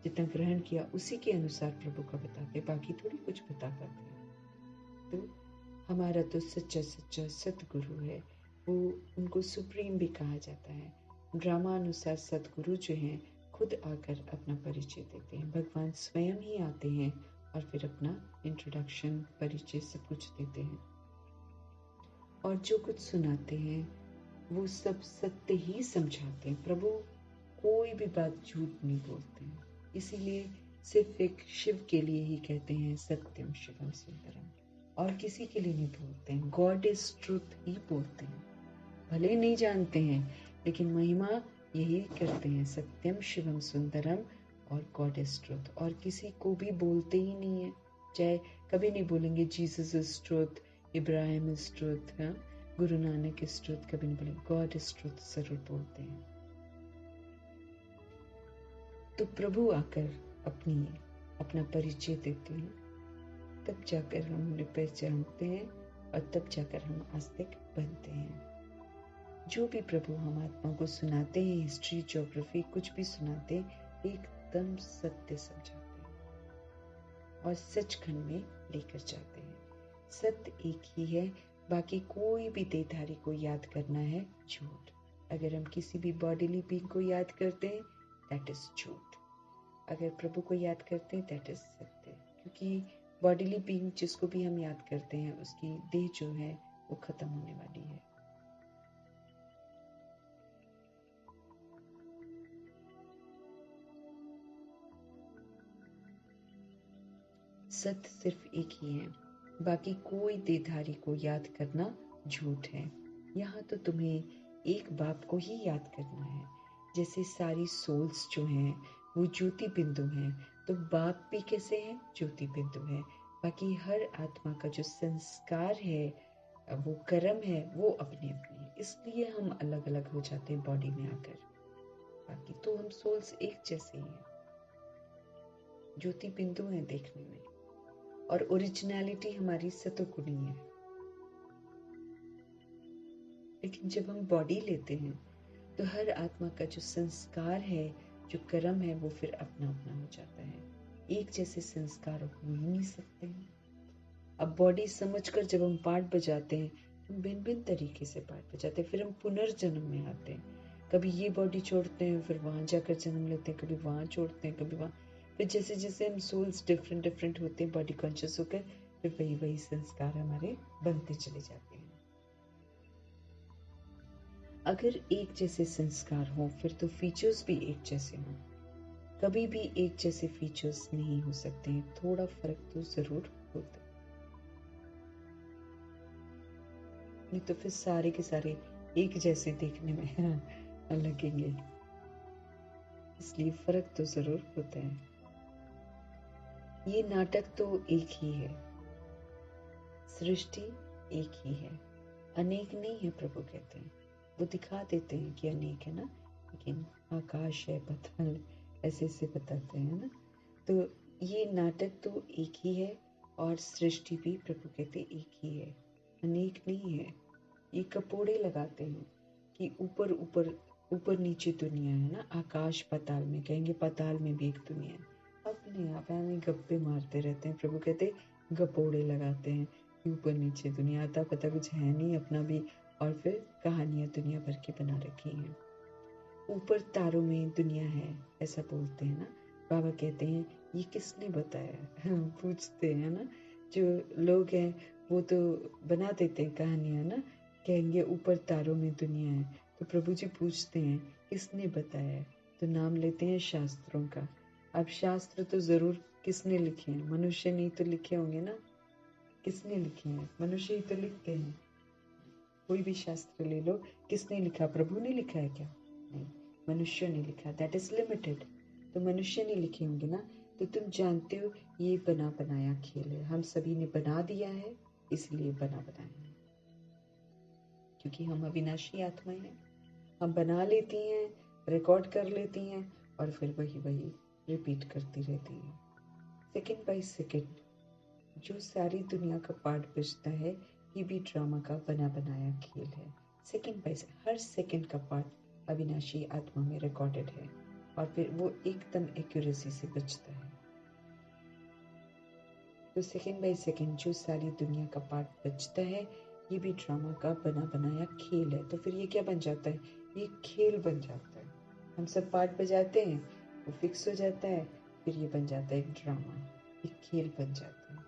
जितना ग्रहण किया, उसी के अनुसार प्रभु का बताते, बाकी थोड़ी कुछ बता पाते हैं। तो हमारा तो सच्चा सच्चा सतगुरु है, वो उनको सुप्रीम भी कहा जाता है। ड्रामा अनुसार सतगुरु जो हैं खुद आकर अपना परिचय देते हैं। भगवान स्वयं ही आते हैं और फिर अपना इंट्रोडक्शन, परिचय सब कुछ देते हैं, और जो कुछ सुनाते हैं वो सब सत्य ही समझाते हैं। प्रभु कोई भी बात झूठ नहीं बोलते हैं, इसीलिए सिर्फ एक शिव के लिए ही कहते हैं सत्यम शिवम सुंदरम, और किसी के लिए नहीं बोलते हैं। गॉड इज ट्रुथ ही बोलते हैं, भले नहीं जानते हैं लेकिन महिमा यही करते हैं, सत्यम शिवम सुंदरम और गॉड इज ट्रुथ, और किसी को भी बोलते ही नहीं है। चाहे कभी नहीं बोलेंगे Jesus is truth, Ibrahim is truth, Guru Nanak इस ट्रुथ कभी नहीं बोले, गॉड इस ट्रुथ जरूर बोलते हैं। तो प्रभु आकर अपना परिचय देते हैं, तब जाकर हम उन्हें पहचानते हैं और तब जाकर हम आस्तिक बनते हैं। जो भी प्रभु हम आत्मा को सुनाते हैं, हिस्ट्री ज्योग्राफी कुछ भी सुनाते, एकदम सत्य समझाते हैं और सचखंड में लेकर जाते हैं। सत्य एक ही है, बाकी कोई भी देहधारी को याद करना है झूठ। अगर हम किसी भी बॉडीली बीइंग को याद करते हैं, दैट इज झूठ। अगर प्रभु को याद करते हैं, दैट इज सत्य। क्योंकि बॉडीली बीइंग जिसको भी हम याद करते हैं, उसकी देह जो है वो खत्म होने वाली है। सत्य सिर्फ एक ही है, बाकी कोई देहधारी को याद करना झूठ है। यहाँ तो तुम्हें एक बाप को ही याद करना है। जैसे सारी सोल्स जो हैं वो ज्योति बिंदु हैं, तो बाप भी कैसे हैं? ज्योति बिंदु है। बाकी हर आत्मा का जो संस्कार है, वो कर्म है, वो अपने अपने, इसलिए हम अलग अलग हो जाते हैं बॉडी में आकर। बाकी तो हम सोल्स एक जैसे हैं, ज्योति बिंदु हैं देखने में, और ओरिजिनलिटी हमारी सतोगुणी है। लेकिन जब हम बॉडी लेते हैं तो हर आत्मा का जो संस्कार है, जो कर्म है, वो फिर अपना अपना हो जाता है। एक जैसे संस्कार हो ही नहीं सकते हैं। अब बॉडी समझकर जब हम पाठ बजाते हैं, हम भिन्न भिन्न तरीके से पाठ बजाते हैं। फिर हम पुनर्जन्म में आते हैं, कभी ये बॉडी छोड़ते हैं, फिर वहां जाकर जन्म लेते हैं, कभी वहां छोड़ते हैं, कभी वहां। फिर जैसे जैसे हम सोल्स डिफरेंट डिफरेंट होते हैं, बॉडी कॉन्शियस होकर, फिर वही वही संस्कार हमारे बनते चले जाते हैं। अगर एक जैसे संस्कार हो, फिर तो फीचर्स भी एक जैसे हों। कभी भी एक जैसे फीचर्स नहीं हो सकते हैं, थोड़ा फर्क तो जरूर होता है। नहीं तो फिर सारे के सारे एक जैसे देखने में लगेंगे, इसलिए फर्क तो जरूर होता है। ये नाटक तो एक ही है, सृष्टि एक ही है, अनेक नहीं है। प्रभु कहते हैं, वो दिखा देते हैं कि अनेक है ना, लेकिन आकाश है, पताल, ऐसे ऐसे बताते हैं ना। तो ये नाटक तो एक ही है और सृष्टि भी प्रभु कहते एक ही है, अनेक नहीं है। ये कपोड़े लगाते हैं कि ऊपर ऊपर ऊपर नीचे दुनिया है ना, आकाश पताल में, कहेंगे पताल में भी एक दुनिया है। अपने आप हमें गप्पे मारते रहते हैं। प्रभु कहते गपोड़े लगाते हैं कि ऊपर नीचे दुनिया, आता पता कुछ है नहीं अपना भी, और फिर कहानियां दुनिया भर की बना रखी हैं। ऊपर तारों में दुनिया है, ऐसा बोलते हैं ना। बाबा कहते हैं ये किसने बताया? पूछते हैं ना जो लोग हैं, वो तो बना देते हैं कहानियां ना, कहेंगे ऊपर तारों में दुनिया है। तो प्रभु जी पूछते हैं किसने बताया? तो नाम लेते हैं शास्त्रों का। अब शास्त्र तो जरूर किसने लिखे हैं? मनुष्य ने तो लिखे होंगे ना। किसने लिखे हैं? मनुष्य ही तो लिखते हैं। कोई भी शास्त्र ले लो, किसने लिखा? प्रभु ने लिखा है क्या? नहीं, मनुष्य ने लिखा। That is limited. तो मनुष्य ने लिखे होंगे ना। तो तुम जानते हो ये बना बनाया खेल है, हम सभी ने बना दिया है, इसलिए बना बनाया है। क्योंकि हम अविनाशी आत्माएं हैं, हम बना लेती हैं, रिकॉर्ड कर लेती हैं, और फिर वही वही रिपीट करती रहती हैं, सेकंड बाय सेकंड। जो सारी दुनिया का पार्ट बचता है, ये भी ड्रामा का बना बनाया खेल है। सेकंड बाय हर सेकंड का पार्ट अविनाशी आत्मा में रिकॉर्डेड है, और फिर वो एकदम एक्यूरेसी से बचता है। तो सेकंड बाय सेकंड जो सारी दुनिया का पार्ट बचता है, ये भी ड्रामा का बना बनाया खेल है। तो फिर ये क्या बन जाता है? ये खेल बन जाता है। हम सब पार्ट बजाते हैं, वो फिक्स हो जाता है, फिर ये बन जाता है एक ड्रामा, एक खेल बन जाता है।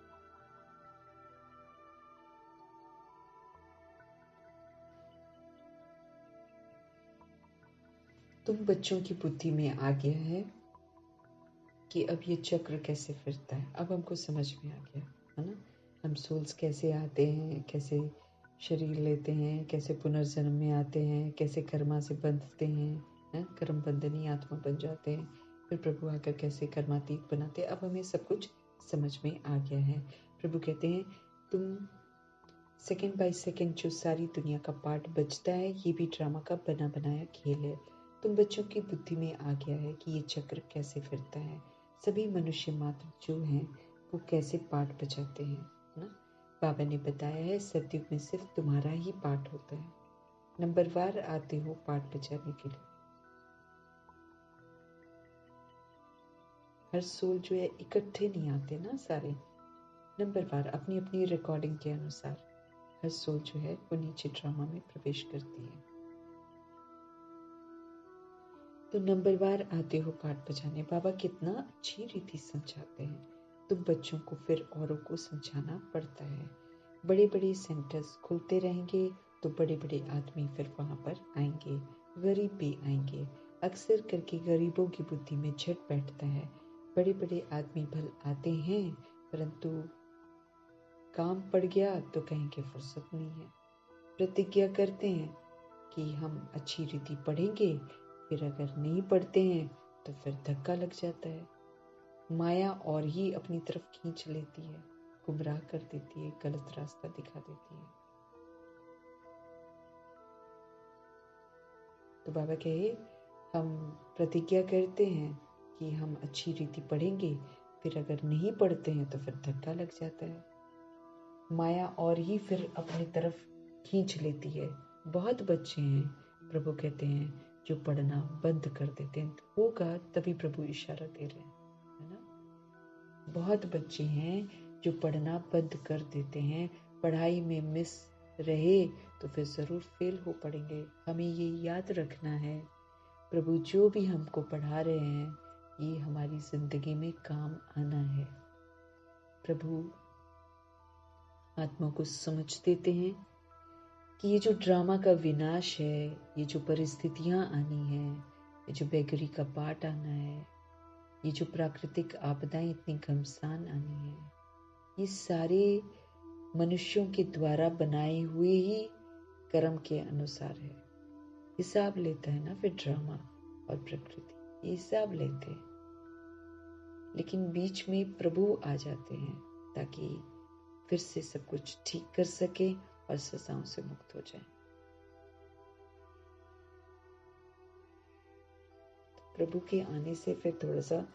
तुम बच्चों की बुद्धि में आ गया है कि अब ये चक्र कैसे फिरता है। अब हमको समझ में आ गया है ना, हम सोल्स कैसे आते हैं, कैसे शरीर लेते हैं, कैसे पुनर्जन्म में आते हैं, कैसे कर्मा से बंधते हैं, कर्म बंधनी आत्मा बन जाते हैं, फिर प्रभु आकर कैसे कर्मातीत बनाते हैं। अब हमें सब कुछ समझ में आ गया है। प्रभु कहते हैं तुम सेकंड बाय सेकंड जो सारी दुनिया का पार्ट बचता है, ये भी ड्रामा का बना बनाया खेल है। तुम बच्चों की बुद्धि में आ गया है कि ये चक्र कैसे फिरता है। सभी मनुष्य मात्र जो हैं वो कैसे पार्ट बचाते हैं, है ना। बाबा ने बताया है सतयुग में सिर्फ तुम्हारा ही पार्ट होता है। नंबरवार आते हो पार्ट बचाने के लिए। हर सोल जो है इकट्ठे नहीं आते ना सारे, नंबरवार अपनी अपनी रिकॉर्डिंग के अनुसार हर सोल जो है वो नीचे ड्रामा में प्रवेश करती है। तो नंबरवार आते हो पाठ बजाने। बाबा कितना अच्छी रीति समझाते हैं। तुम बच्चों को फिर औरों को समझाना पड़ता है। बड़े बड़े सेंटर्स खुलते रहेंगे तो बड़े बड़े आदमी फिर वहाँ पर आएंगे, गरीब भी आएंगे। अक्सर करके गरीबों की बुद्धि में झट बैठता है बड़े बड़े आदमी भल आते हैं, परंतु काम पड़ गया तो कहेंगे फुर्सत नहीं है। प्रतिज्ञा करते हैं कि हम अच्छी रीति पढ़ेंगे, फिर अगर नहीं पढ़ते हैं तो फिर धक्का लग जाता है। माया और ही अपनी तरफ खींच लेती है, गुमराह कर देती है, गलत रास्ता दिखा देती है। तो बाबा कहे हम प्रतिज्ञा करते हैं कि हम अच्छी रीति पढ़ेंगे, फिर अगर नहीं पढ़ते हैं तो फिर धक्का लग जाता है। माया और ही फिर अपनी तरफ खींच लेती है। बहुत बच्चे हैं, प्रभु कहते हैं, जो पढ़ना बंद कर देते हैं। होगा तभी प्रभु इशारा दे रहे हैं, है ना। बहुत बच्चे हैं जो पढ़ना बंद कर देते हैं, पढ़ाई में मिस रहे तो फिर जरूर फेल हो पड़ेंगे। हमें ये याद रखना है, प्रभु जो भी हमको पढ़ा रहे हैं ये हमारी जिंदगी में काम आना है। प्रभु आत्मा को समझ देते हैं कि ये जो ड्रामा का विनाश है, ये जो परिस्थितियां आनी है, ये जो बेगरी का पाट आना है, ये जो प्राकृतिक आपदाएं इतनी घमसान आनी है, ये सारे मनुष्यों के द्वारा बनाए हुए ही कर्म के अनुसार है। हिसाब लेता है ना फिर ड्रामा और प्रकृति, ये हिसाब लेते हैं। लेकिन बीच में प्रभु आ जाते हैं ताकि फिर से सब कुछ ठीक कर सके और सजाओं से मुक्त हो जाए। प्रभु के आने से फिर थोड़ा सा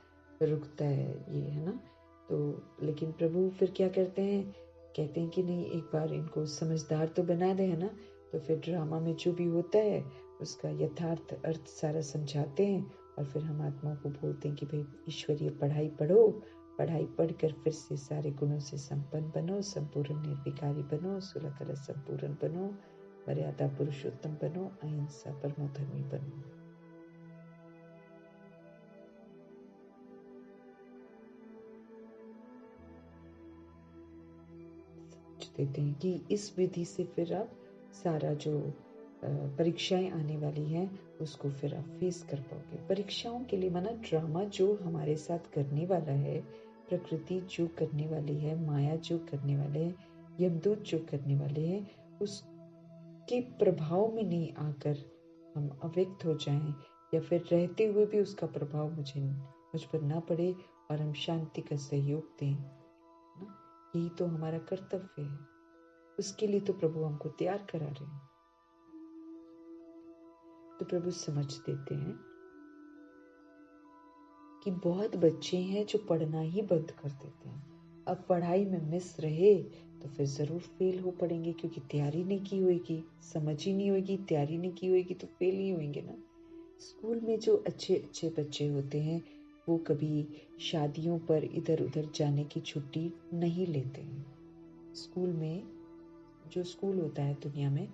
रुकता है ये, है ना। तो लेकिन प्रभु फिर क्या करते हैं, कहते हैं कि नहीं, एक बार इनको समझदार तो बना दे, है ना। तो फिर ड्रामा में जो भी होता है उसका यथार्थ अर्थ सारा समझाते हैं और फिर हम आत्माओं को बोलते हैं कि भाई ईश्वरीय पढ़ाई पढ़ो, पढ़ाई पढ़कर फिर से सारे गुणों से संपन्न बनो, संपूर्ण निर्विकारी बनो, सुलह कलश संपूर्ण बनो, मर्यादा पुरुषोत्तम बनो, अहिंसा परमो धर्मी बनो। देते हैं कि इस विधि से फिर आप सारा जो परीक्षाएं आने वाली हैं उसको फिर आप फेस कर पाओगे। परीक्षाओं के लिए माना ड्रामा जो हमारे साथ करने वाला है, प्रकृति जो करने वाली है, माया जो करने वाले हैं, यमदूत जो करने वाले हैं, उसके प्रभाव में नहीं आकर हम अव्यक्त हो जाएं या फिर रहते हुए भी उसका प्रभाव मुझ पर ना पड़े और हम शांति का सहयोग दें। यही तो हमारा कर्तव्य है। उसके लिए तो प्रभु हमको तैयार करा रहे हैं। तो प्रभु समझ देते हैं कि बहुत बच्चे हैं जो पढ़ना ही बंद कर देते हैं। अब पढ़ाई में मिस रहे तो फिर जरूर फेल हो पड़ेंगे, क्योंकि तैयारी नहीं की होगी, समझ ही नहीं होगी, तैयारी नहीं की होगी तो फेल ही होंगे ना। स्कूल में जो अच्छे अच्छे बच्चे होते हैं वो कभी शादियों पर इधर उधर जाने की छुट्टी नहीं लेते हैं। स्कूल में जो स्कूल होता है दुनिया में,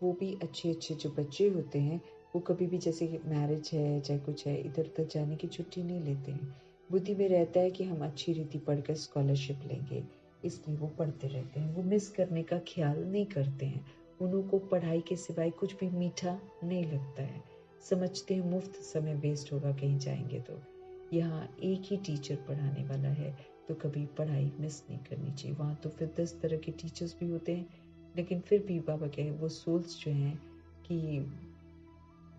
वो भी अच्छे अच्छे जो बच्चे होते हैं वो कभी भी, जैसे कि मैरिज है चाहे कुछ है, इधर उधर जाने की छुट्टी नहीं लेते हैं। बुद्धि में रहता है कि हम अच्छी रीति पढ़कर स्कॉलरशिप लेंगे, इसलिए वो पढ़ते रहते हैं। वो मिस करने का ख्याल नहीं करते हैं। उनको पढ़ाई के सिवाय कुछ भी मीठा नहीं लगता है। समझते हैं मुफ्त समय वेस्ट होगा कहीं जाएंगे तो। यहाँ एक ही टीचर पढ़ाने वाला है तो कभी पढ़ाई मिस नहीं करनी चाहिए। वहाँ तो फिर 10 तरह के टीचर्स भी होते हैं, लेकिन फिर भी बाबा कहे वो सोल्स जो हैं, कि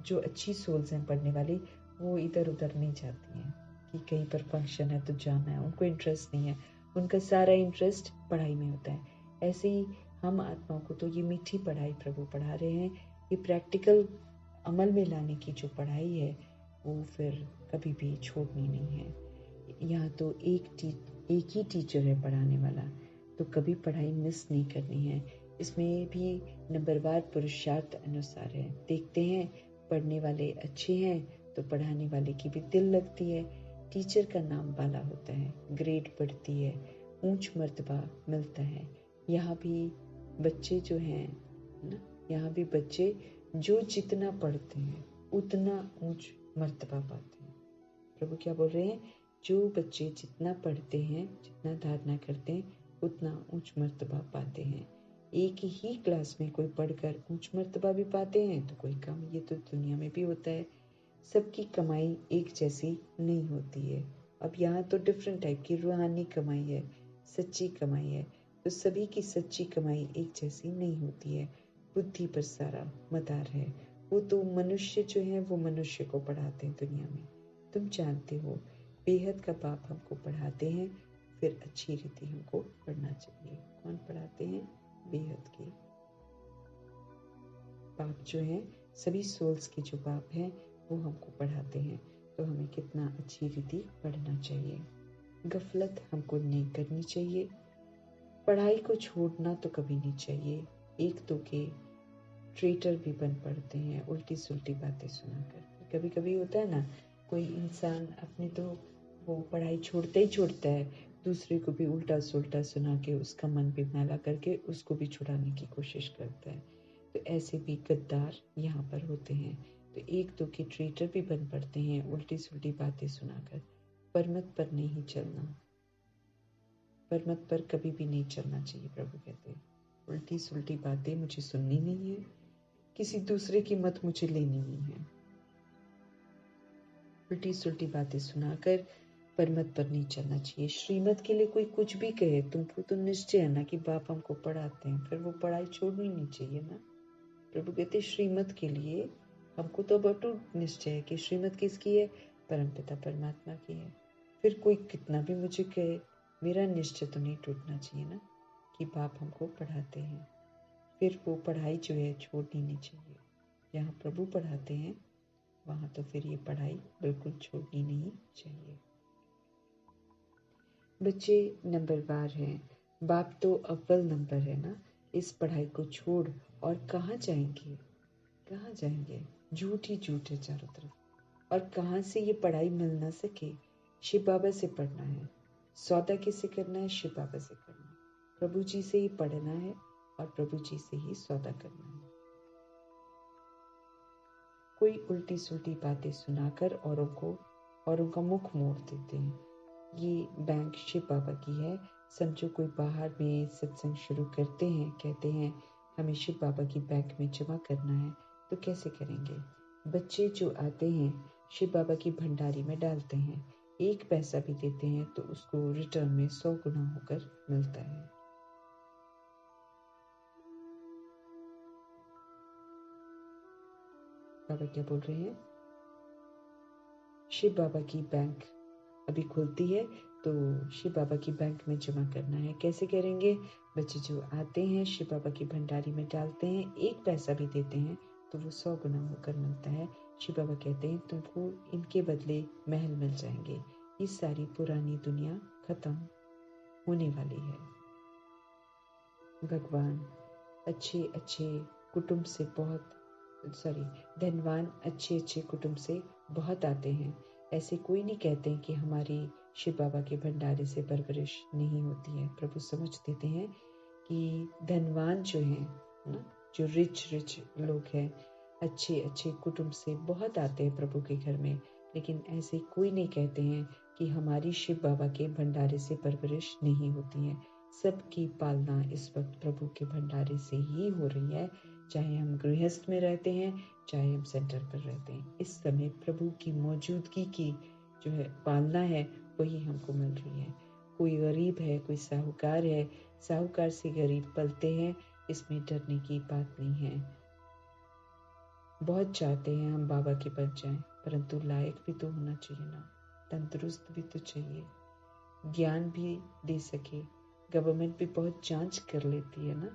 जो अच्छी सोल्स हैं पढ़ने वाली, वो इधर उधर नहीं जाती हैं कि कहीं पर फंक्शन है तो जाना है। उनको इंटरेस्ट नहीं है, उनका सारा इंटरेस्ट पढ़ाई में होता है। ऐसे ही हम आत्माओं को तो ये मीठी पढ़ाई प्रभु पढ़ा रहे हैं, ये प्रैक्टिकल अमल में लाने की जो पढ़ाई है वो फिर कभी भी छोड़नी नहीं है। यहाँ तो एक ही टीचर है पढ़ाने वाला, तो कभी पढ़ाई मिस नहीं करनी है। इसमें भी नंबरवार पुरुषार्थ अनुसार है। देखते हैं पढ़ने वाले अच्छे हैं तो पढ़ाने वाले की भी दिल लगती है, टीचर का नाम वाला होता है, ग्रेड बढ़ती है, ऊंच मर्तबा मिलता है। यहाँ भी बच्चे जो हैं ना, यहाँ भी बच्चे जो जितना पढ़ते हैं उतना ऊंच मर्तबा पाते हैं। प्रभु क्या बोल रहे हैं? जो बच्चे जितना पढ़ते हैं, जितना धारणा करते हैं, उतना ऊंच मर्तबा पाते हैं। एक ही क्लास में कोई पढ़कर ऊंच मर्तबा भी पाते हैं तो कोई कम। ये तो दुनिया में भी होता है। सबकी कमाई एक जैसी नहीं होती है। अब यहाँ तो डिफरेंट टाइप की रूहानी कमाई है, सच्ची कमाई है, तो सभी की सच्ची कमाई एक जैसी नहीं होती है। बुद्धि पर सारा मदार है। वो तो मनुष्य जो है वो मनुष्य को पढ़ाते हैं दुनिया में। तुम जानते हो बेहद का बाप हमको पढ़ाते हैं, फिर अच्छी रीति हमको पढ़ना चाहिए। कौन पढ़ाते हैं? बेहद के बाप जो है, सभी सोल्स के जो बाप हैं वो हमको पढ़ाते हैं, तो हमें कितना अच्छी रीति पढ़ना चाहिए। गफलत हमको नहीं करनी चाहिए। पढ़ाई को छोड़ना तो कभी नहीं चाहिए। एक दो के ट्रेटर भी बन पड़ते हैं उल्टी सुल्टी बातें सुनाकर। कभी कभी होता है ना, कोई इंसान अपनी तो वो पढ़ाई छोड़ता ही छोड़ता है, दूसरे को भी उल्टा सुल्टा सुना के उसका मन भी मैला करके उसको भी छुड़ाने की कोशिश करता है। तो ऐसे भी गद्दार यहाँ पर होते हैं, तो एक दो के ट्रेटर भी बन पड़ते हैं उल्टी सुल्टी बातें सुनाकर। परमत पर नहीं चलना, परमत पर कभी भी नहीं चलना चाहिए। प्रभु कहते हैं उल्टी सुल्टी बातें मुझे सुननी नहीं है, किसी दूसरे की मत मुझे लेनी नहीं है। उल्टी सुल्टी बातें सुनाकर परमत पर नहीं चलना चाहिए। श्रीमत के लिए कोई कुछ भी कहे, तुमको तो निश्चय है ना कि बाप हमको पढ़ाते हैं, फिर वो पढ़ाई छोड़नी नहीं चाहिए ना। प्रभु कहते श्रीमत के लिए हमको तो अटूट निश्चय है कि श्रीमत किसकी है? परमपिता परमात्मा की है। फिर कोई कितना भी मुझे कहे, मेरा निश्चय तो नहीं टूटना चाहिए ना कि बाप हमको पढ़ाते हैं। फिर वो पढ़ाई जो है छोड़नी नहीं चाहिए। जहाँ प्रभु पढ़ाते हैं वहाँ तो फिर ये पढ़ाई बिल्कुल छोड़नी नहीं चाहिए। बच्चे नंबरवार हैं, बाप तो अव्वल नंबर है ना। इस पढ़ाई को छोड़ और कहाँ जाएंगे? कहाँ जाएंगे? झूठ ही झूठ है चारों तरफ। और कहाँ से ये पढ़ाई मिल ना सके? शिव बाबा से पढ़ना है। सौदा किससे करना है? शिव बाबा से करना है। प्रभु जी से ही पढ़ना है और प्रभु जी से ही सौदा करना है। कोई उल्टी सुल्टी बातें सुनाकर औरों का मुख मोड़ देते हैं। ये बैंक शिव बाबा की है। समझो कोई बाहर में सत्संग शुरू करते हैं, कहते हैं हमें शिव बाबा की बैंक में जमा करना है, तो कैसे करेंगे? बच्चे जो आते हैं शिव बाबा की भंडारी में डालते हैं, एक पैसा भी देते हैं तो उसको रिटर्न में 100 गुना होकर मिलता है। बाबा क्या बोल रहे हैं? शिव बाबा की बैंक अभी खुलती है तो शिव बाबा की बैंक में जमा करना है। कैसे करेंगे? बच्चे जो आते हैं शिव बाबा की भंडारी में डालते हैं, एक पैसा भी देते हैं तो वो 100 गुना होकर मिलता है। शिव बाबा कहते हैं तुमको इनके बदले महल मिल जाएंगे। ये सारी पुरानी दुनिया खत्म होने वाली है। भगवान अच्छे अच्छे कुटुंब से धनवान अच्छे कुटुंब से बहुत आते हैं। ऐसे कोई नहीं कहते हैं कि हमारी शिव बाबा के भंडारे से परवरिश नहीं होती है। प्रभु समझ देते हैं कि धनवान जो हैं ना, जो रिच लोग हैं, अच्छे कुटुंब से बहुत आते हैं प्रभु के घर में, लेकिन ऐसे कोई नहीं कहते हैं कि हमारी शिव बाबा के भंडारे से परवरिश नहीं होती है। सबकी पालना इस वक्त प्रभु के भंडारे से ही हो रही है, चाहे हम गृहस्थ में रहते हैं, चाहे हम सेंटर पर रहते हैं। इस समय प्रभु की मौजूदगी की जो है पालना है वही हमको मिल रही है। कोई गरीब है, कोई साहूकार है, साहूकार से गरीब पलते हैं, इसमें डरने की बात नहीं है। बहुत चाहते हैं हम बाबा के बन जाएं, परंतु लायक भी तो होना चाहिए ना, तंदुरुस्त भी तो चाहिए, ज्ञान भी दे सके। गवर्नमेंट भी बहुत जांच कर लेती है ना,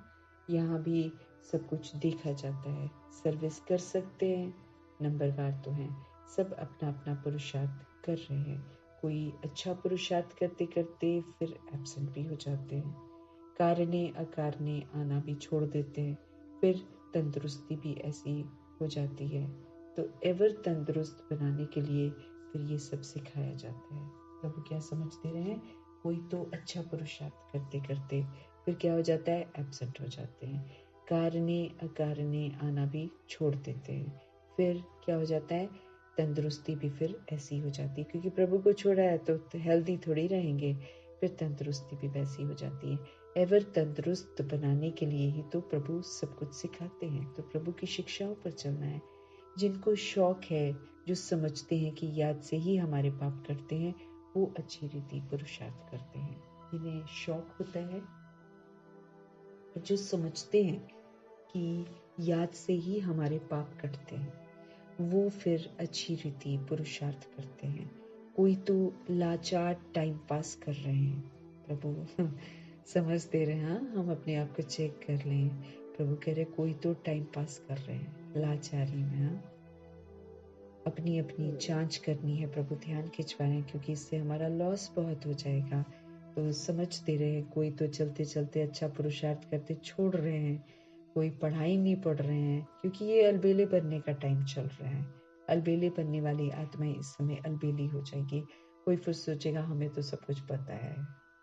यहाँ भी सब कुछ देखा जाता है, सर्विस कर सकते हैं, नंबरवार तो हैं, सब अपना अपना पुरुषार्थ कर रहे हैं। कोई अच्छा पुरुषार्थ करते करते फिर एब्सेंट भी हो जाते हैं, कारणे अकारणे आना भी छोड़ देते हैं, फिर तंदुरुस्ती भी ऐसी हो जाती है। तो एवर तंदुरुस्त बनाने के लिए फिर ये सब सिखाया जाता है। प्रभु क्या समझते रहे, कोई तो अच्छा पुरुषार्थ करते करते फिर क्या हो जाता है, एब्सेंट हो जाते हैं, कारणे अकारणे आना भी छोड़ देते हैं, फिर क्या हो जाता है, तंदुरुस्ती भी फिर ऐसी हो जाती है, क्योंकि प्रभु को छोड़ा है तो हेल्दी थोड़ी रहेंगे, फिर तंदुरुस्ती भी वैसी हो जाती है। एवर तंदुरुस्त बनाने के लिए ही तो प्रभु सब कुछ सिखाते हैं, तो प्रभु की शिक्षाओं पर चलना है। जिनको शौक है, जो समझते हैं कि याद से ही हमारे पाप करते हैं, वो अच्छी रीति पुरुषार्थ करते हैं। जिन्हें शौक होता है, जो समझते हैं कि याद से ही हमारे पाप कटते हैं, वो फिर अच्छी रीति पुरुषार्थ करते हैं। कोई तो लाचार टाइम पास कर रहे हैं, प्रभु समझ दे रहे हैं, हम अपने आप को चेक कर लें। प्रभु कह रहे कोई तो टाइम पास कर रहे हैं लाचारी में, अपनी अपनी जांच करनी है, प्रभु ध्यान खिंचवा रहे हैं, क्योंकि इससे हमारा लॉस बहुत हो जाएगा। तो समझते रहे, कोई तो चलते चलते अच्छा पुरुषार्थ करते छोड़ रहे हैं, कोई पढ़ाई नहीं पढ़ रहे हैं, क्योंकि ये अलबेले बनने का टाइम चल रहा है। अलबेले बनने वाली आत्माएं इस समय अलबेली हो जाएगी। कोई फिर सोचेगा हमें तो सब कुछ पता है,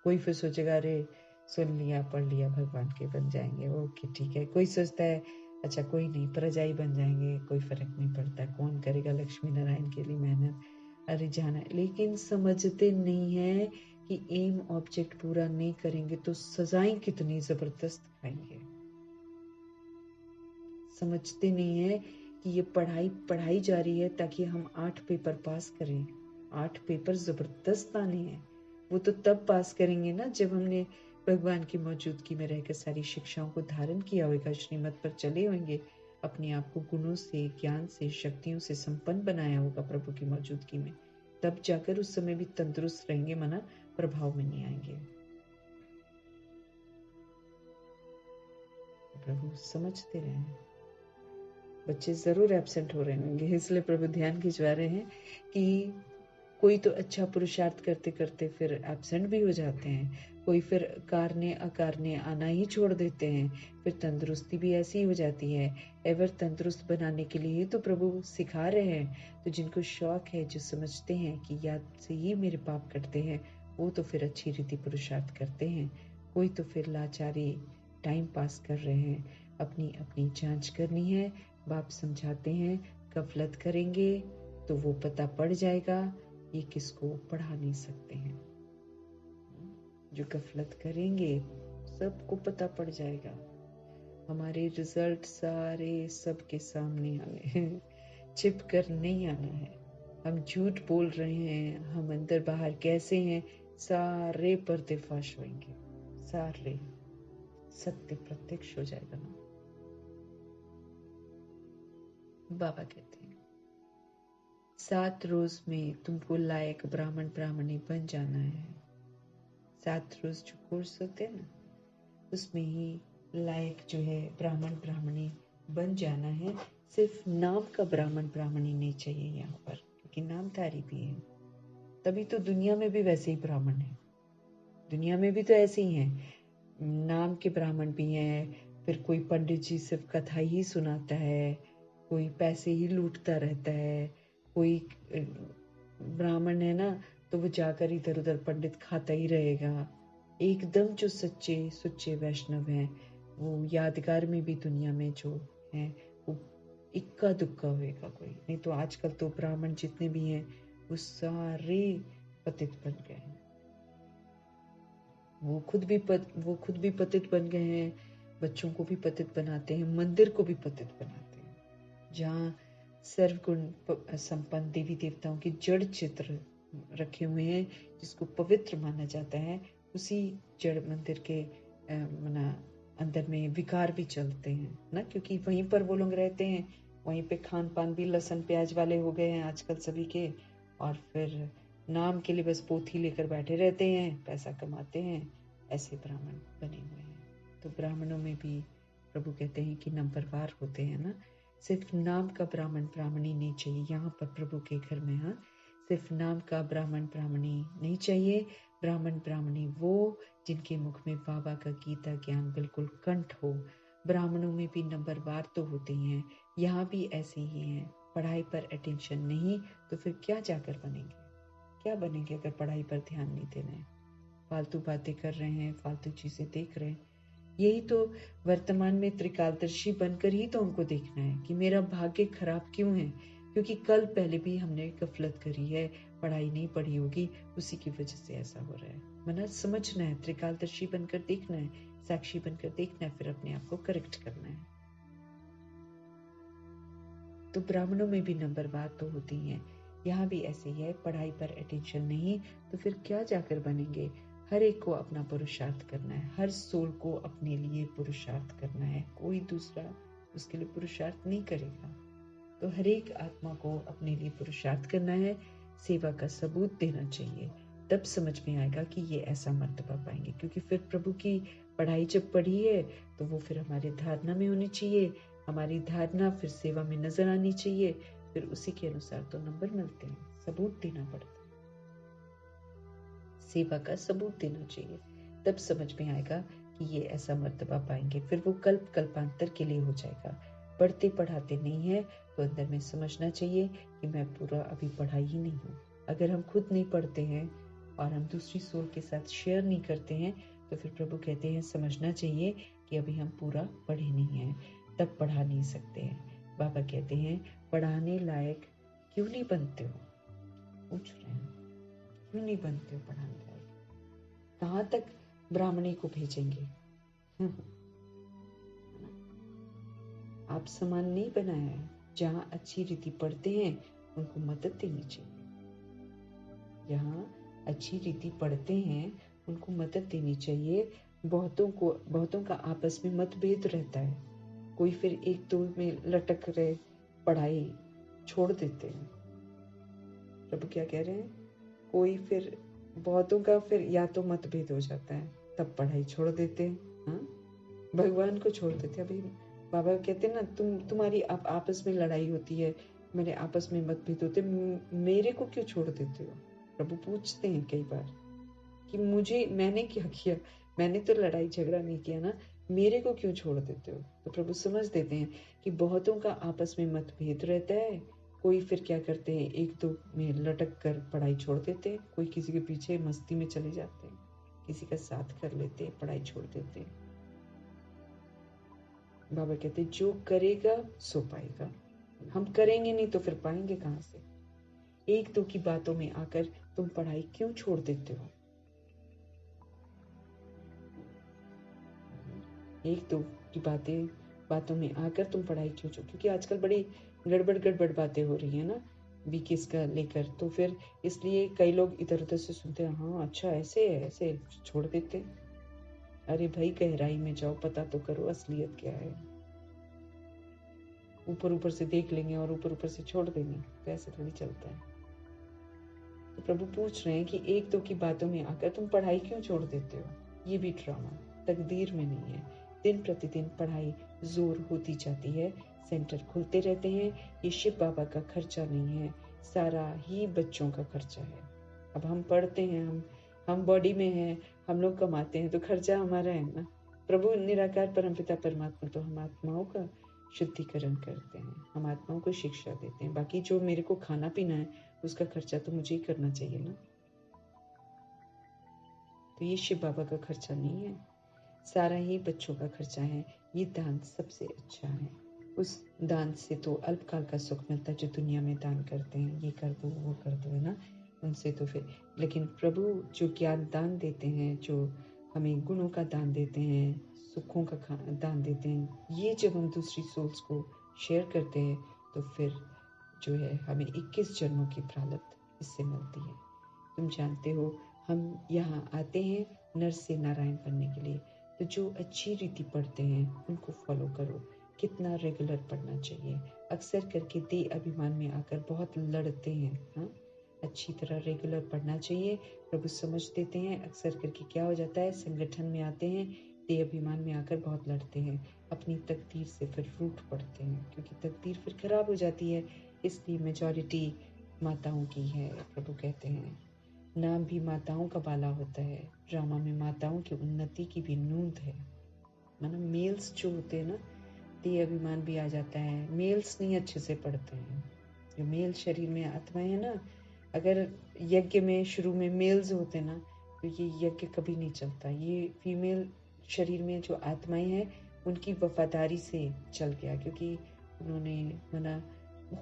कोई फिर सोचेगा अरे सुन लिया पढ़ लिया भगवान के बन जाएंगे, ओके ठीक है। कोई सोचता है अच्छा कोई नहीं प्रजाई बन जाएंगे, कोई फर्क नहीं पड़ता, कौन करेगा लक्ष्मी नारायण के लिए मेहनत, अरे जाना। लेकिन समझते नहीं है कि एम ऑब्जेक्ट पूरा नहीं करेंगे तो सजाएं कितनी जबरदस्त खाएंगे। समझते नहीं है कि ये पढ़ाई जा रही है ताकि हम 8 पेपर पास करें। 8 पेपर जबरदस्त आने हैं, वो तो तब पास करेंगे ना जब हमने भगवान की मौजूदगी में रहकर सारी शिक्षाओं को धारण किया होगा, श्रीमत पर चले होंगे, अपने आप को गुणों से, ज्ञान से, शक्तियों से संपन्न बनाया होगा प्रभु की मौजूदगी में, तब जाकर उस समय भी तंदुरुस्त रहेंगे, मना प्रभाव में नहीं आएंगे। प्रभु समझते रहे, बच्चे जरूर एब्सेंट हो रहे होंगे, इसलिए प्रभु ध्यान खिंचवा रहे हैं कि कोई तो अच्छा पुरुषार्थ करते करते फिर एब्सेंट भी हो जाते हैं, कोई फिर कारने अकारने आना ही छोड़ देते हैं, फिर तंदुरुस्ती भी ऐसी हो जाती है। एवर तंदुरुस्त बनाने के लिए तो प्रभु सिखा रहे हैं। तो जिनको शौक है, जो समझते हैं कि याद से ही मेरे पाप कटते हैं, वो तो फिर अच्छी रीति पुरुषार्थ करते हैं। कोई तो फिर लाचारी टाइम पास कर रहे हैं, अपनी अपनी जांच करनी है। बाप समझाते हैं गफलत करेंगे तो वो पता पड़ जाएगा, ये किसको पढ़ा नहीं सकते हैं। जो गफलत करेंगे सबको पता पड़ जाएगा, हमारे रिजल्ट सारे सबके सामने आने हैं, छिप कर नहीं आना है। हम झूठ बोल रहे हैं, हम अंदर बाहर कैसे हैं, सारे पर्देफाश होंगे, सारे सत्य प्रत्यक्ष हो जाएगा ना। बाबा कहते हैं 7 रोज में तुमको लायक ब्राह्मण ब्राह्मणी बन जाना है। 7 रोज जो कोर्स होते हैं ना, उसमें ही लायक जो है ब्राह्मण ब्राह्मणी बन जाना है। सिर्फ नाम का ब्राह्मण ब्राह्मणी नहीं चाहिए यहाँ पर, क्योंकि नामधारी भी है, तभी तो दुनिया में भी वैसे ही ब्राह्मण है, दुनिया में भी तो ऐसे ही हैं, नाम के ब्राह्मण भी हैं। फिर कोई पंडित जी सिर्फ कथा ही सुनाता है, कोई पैसे ही लूटता रहता है, कोई ब्राह्मण है ना तो वो जाकर इधर उधर पंडित खाता ही रहेगा। एकदम जो सच्चे सुच्चे वैष्णव हैं, वो यादगार में भी दुनिया में जो है वो इक्का दुक्का होएगा कोई नहीं। तो आजकल तो ब्राह्मण जितने भी हैं वो सारे पतित बन गए हैं, वो खुद भी पतित बन गए हैं, बच्चों को भी पतित बनाते हैं, मंदिर को भी पतित बनाते हैं। जहाँ सर्वगुण संपन्न देवी देवताओं के जड़ चित्र रखे हुए हैं, जिसको पवित्र माना जाता है, उसी जड़ मंदिर के मना अंदर में विकार भी चलते हैं ना, क्योंकि वहीं पर वो लोग रहते हैं, वहीं पे खान पान भी लहसुन प्याज वाले हो गए हैं आजकल सभी के, और फिर नाम के लिए बस पोथी लेकर बैठे रहते हैं, पैसा कमाते हैं, ऐसे ब्राह्मण बने हुए हैं। तो ब्राह्मणों में भी प्रभु कहते हैं कि नंबरवार होते हैं ना, सिर्फ नाम का ब्राह्मण ब्राह्मणी नहीं चाहिए यहाँ पर प्रभु के घर में। हाँ, सिर्फ नाम का ब्राह्मण ब्राह्मणी नहीं चाहिए। ब्राह्मण ब्राह्मणी वो जिनके मुख में बाबा का गीता ज्ञान बिल्कुल कंठ हो। ब्राह्मणों में भी नंबरवार तो होते ही हैं, यहाँ भी ऐसे ही हैं। पढ़ाई पर अटेंशन नहीं तो फिर क्या जाकर बनेंगे? क्या बनेंगे अगर पढ़ाई पर ध्यान नहीं दे रहे हैं, फालतू बातें कर रहे हैं, फालतू चीजें देख रहे हैं? यही तो वर्तमान में त्रिकालदर्शी बनकर ही तो हमको देखना है कि मेरा भाग्य खराब क्यों है, क्योंकि कल पहले भी हमने गफलत करी है, पढ़ाई नहीं पढ़ी होगी, उसी की वजह से ऐसा हो रहा है। मना समझना है, त्रिकालदर्शी बनकर देखना है, साक्षी बनकर देखना है, फिर अपने आप को करेक्ट करना है। तो ब्राह्मणों में भी नंबरवार तो होती हैं, यहाँ भी ऐसे ही है। पढ़ाई पर अटेंशन नहीं तो फिर क्या जाकर बनेंगे? हर एक को अपना पुरुषार्थ करना है, हर सोल को अपने लिए पुरुषार्थ करना है, कोई दूसरा उसके लिए पुरुषार्थ नहीं करेगा। तो हर एक आत्मा को अपने लिए पुरुषार्थ करना है, सेवा का सबूत देना चाहिए, तब समझ में आएगा कि ये ऐसा मर्तबा पाएंगे। क्योंकि फिर प्रभु की पढ़ाई जब पढ़ी है तो वो फिर हमारी धारणा में होनी चाहिए, हमारी धारणा फिर सेवा में नजर आनी चाहिए, फिर उसी के अनुसार तो नंबर मिलते हैं, सबूत देना पड़ता है, सेवा का सबूत देना चाहिए, तब समझ में आएगा कि ये ऐसा मर्तबा पाएंगे। फिर वो कल्प कल्पांतर के लिए हो जाएगा। पढ़ते पढ़ाते नहीं है तो अंदर में समझना चाहिए कि मैं पूरा अभी पढ़ा ही नहीं हूँ। अगर हम खुद नहीं पढ़ते हैं और हम दूसरी सोल के साथ शेयर नहीं करते हैं तो फिर प्रभु कहते हैं समझना चाहिए कि अभी हम पूरा पढ़े नहीं हैं, तब पढ़ा नहीं सकते हैं। बाबा कहते हैं पढ़ाने लायक क्यों नहीं बनते हो? पूछ रहे हैं क्यों नहीं बनते हो पढ़ाने लायक? कहाँ तक ब्राह्मणी को भेजेंगे? आप समान नहीं बनाया है। जहाँ अच्छी रीति पढ़ते हैं उनको मदद देनी चाहिए। जहाँ अच्छी रीति पढ़ते हैं उनको मदद देनी चाहिए। बहुतों का आपस में मतभेद रहता है, कोई फिर एक दो में लटक रहे, पढ़ाई छोड़ देते हैं। प्रभु क्या कह रहे हैं? कोई फिर बहुतों का फिर या तो मतभेद हो जाता है, तब पढ़ाई छोड़ देते हैं। हाँ, भगवान को छोड़ देते हैं। अभी बाबा कहते हैं ना, तुम्हारी आपस में लड़ाई होती है, मेरे आपस में मतभेद होते, मेरे को क्यों छोड़ देते हो? प्रभु पूछते हैं कई बार कि मैंने क्या किया? मैंने तो लड़ाई झगड़ा नहीं किया ना, मेरे को क्यों छोड़ देते हो? तो प्रभु समझ देते हैं कि बहुतों का आपस में मतभेद रहता है, कोई फिर क्या करते हैं, एक दो में लटक कर पढ़ाई छोड़ देते हैं, कोई किसी के पीछे मस्ती में चले जाते हैं, किसी का साथ कर लेते हैं, पढ़ाई छोड़ देते हैं। बाबा कहते हैं जो करेगा सो पाएगा। हम करेंगे नहीं तो फिर पाएंगे कहाँ से? एक दो की बातों में आकर तुम पढ़ाई क्यों छोड़ देते हो? एक दो की बातों में आकर तुम पढ़ाई क्यों छोड़? क्योंकि आजकल बड़ी गड़बड़ बातें हो रही है ना बीकेस का लेकर, तो फिर इसलिए कई लोग इधर उधर से सुनते हैं, हाँ अच्छा ऐसे है, ऐसे छोड़ देते हैं। अरे भाई गहराई में जाओ, पता तो करो असलियत क्या है। ऊपर से देख लेंगे और ऊपर से छोड़ देंगे, तो ऐसे थोड़ी चलता है। तो प्रभु पूछ रहे हैं कि एक दो की बातों में आकर तुम पढ़ाई क्यों छोड़ देते हो? ये भी ड्रामा तकदीर में नहीं है। दिन प्रतिदिन पढ़ाई जोर होती जाती है, सेंटर खुलते रहते हैं। ये शिव बाबा का खर्चा नहीं है, सारा ही बच्चों का खर्चा है। अब हम पढ़ते हैं, हम बॉडी में हैं, हम लोग कमाते हैं, तो खर्चा हमारा है ना। प्रभु निराकार परमपिता परमात्मा तो हम आत्माओं का शुद्धिकरण करते हैं, हम आत्माओं को शिक्षा देते हैं। बाकी जो मेरे को खाना पीना है उसका खर्चा तो मुझे ही करना चाहिए ना। तो ये शिव बाबा का खर्चा नहीं है, सारा ही बच्चों का खर्चा है। ये दान सबसे अच्छा है। उस दान से तो अल्पकाल का सुख मिलता है, जो दुनिया में दान करते हैं, ये कर दो वो कर दो, है ना, उनसे तो फिर। लेकिन प्रभु जो ज्ञान दान देते हैं, जो हमें गुणों का दान देते हैं, सुखों का दान देते हैं, ये जब हम दूसरी सोल्स को शेयर करते हैं तो फिर जो है हमें 21 जन्मों की प्रारब्ध इससे मिलती है। तुम जानते हो हम यहाँ आते हैं नर से नारायण बनने के लिए, तो जो अच्छी रीति पढ़ते हैं उनको फॉलो करो। कितना रेगुलर पढ़ना चाहिए। अक्सर करके दे अभिमान में आकर बहुत लड़ते हैं। हाँ, अच्छी तरह रेगुलर पढ़ना चाहिए। प्रभु समझ देते हैं। अक्सर करके क्या हो जाता है, संगठन में आते हैं, दे अभिमान में आकर बहुत लड़ते हैं। अपनी तकदीर से फिर रूठ पड़ते हैं, क्योंकि तकदीर फिर खराब हो जाती है। इसलिए मेजॉरिटी माताओं की है। प्रभु कहते हैं नाम भी माताओं का बाला होता है, ड्रामा में माताओं की उन्नति की भी नूंद है। मतलब मेल्स जो होते हैं ना, ते अभिमान भी आ जाता है। मेल्स नहीं अच्छे से पढ़ते हैं। जो मेल शरीर में आत्माएं है ना, अगर यज्ञ में शुरू में मेल्स होते ना, तो ये यज्ञ कभी नहीं चलता। ये फीमेल शरीर में जो आत्माएं हैं उनकी वफादारी से चल गया, क्योंकि उन्होंने मना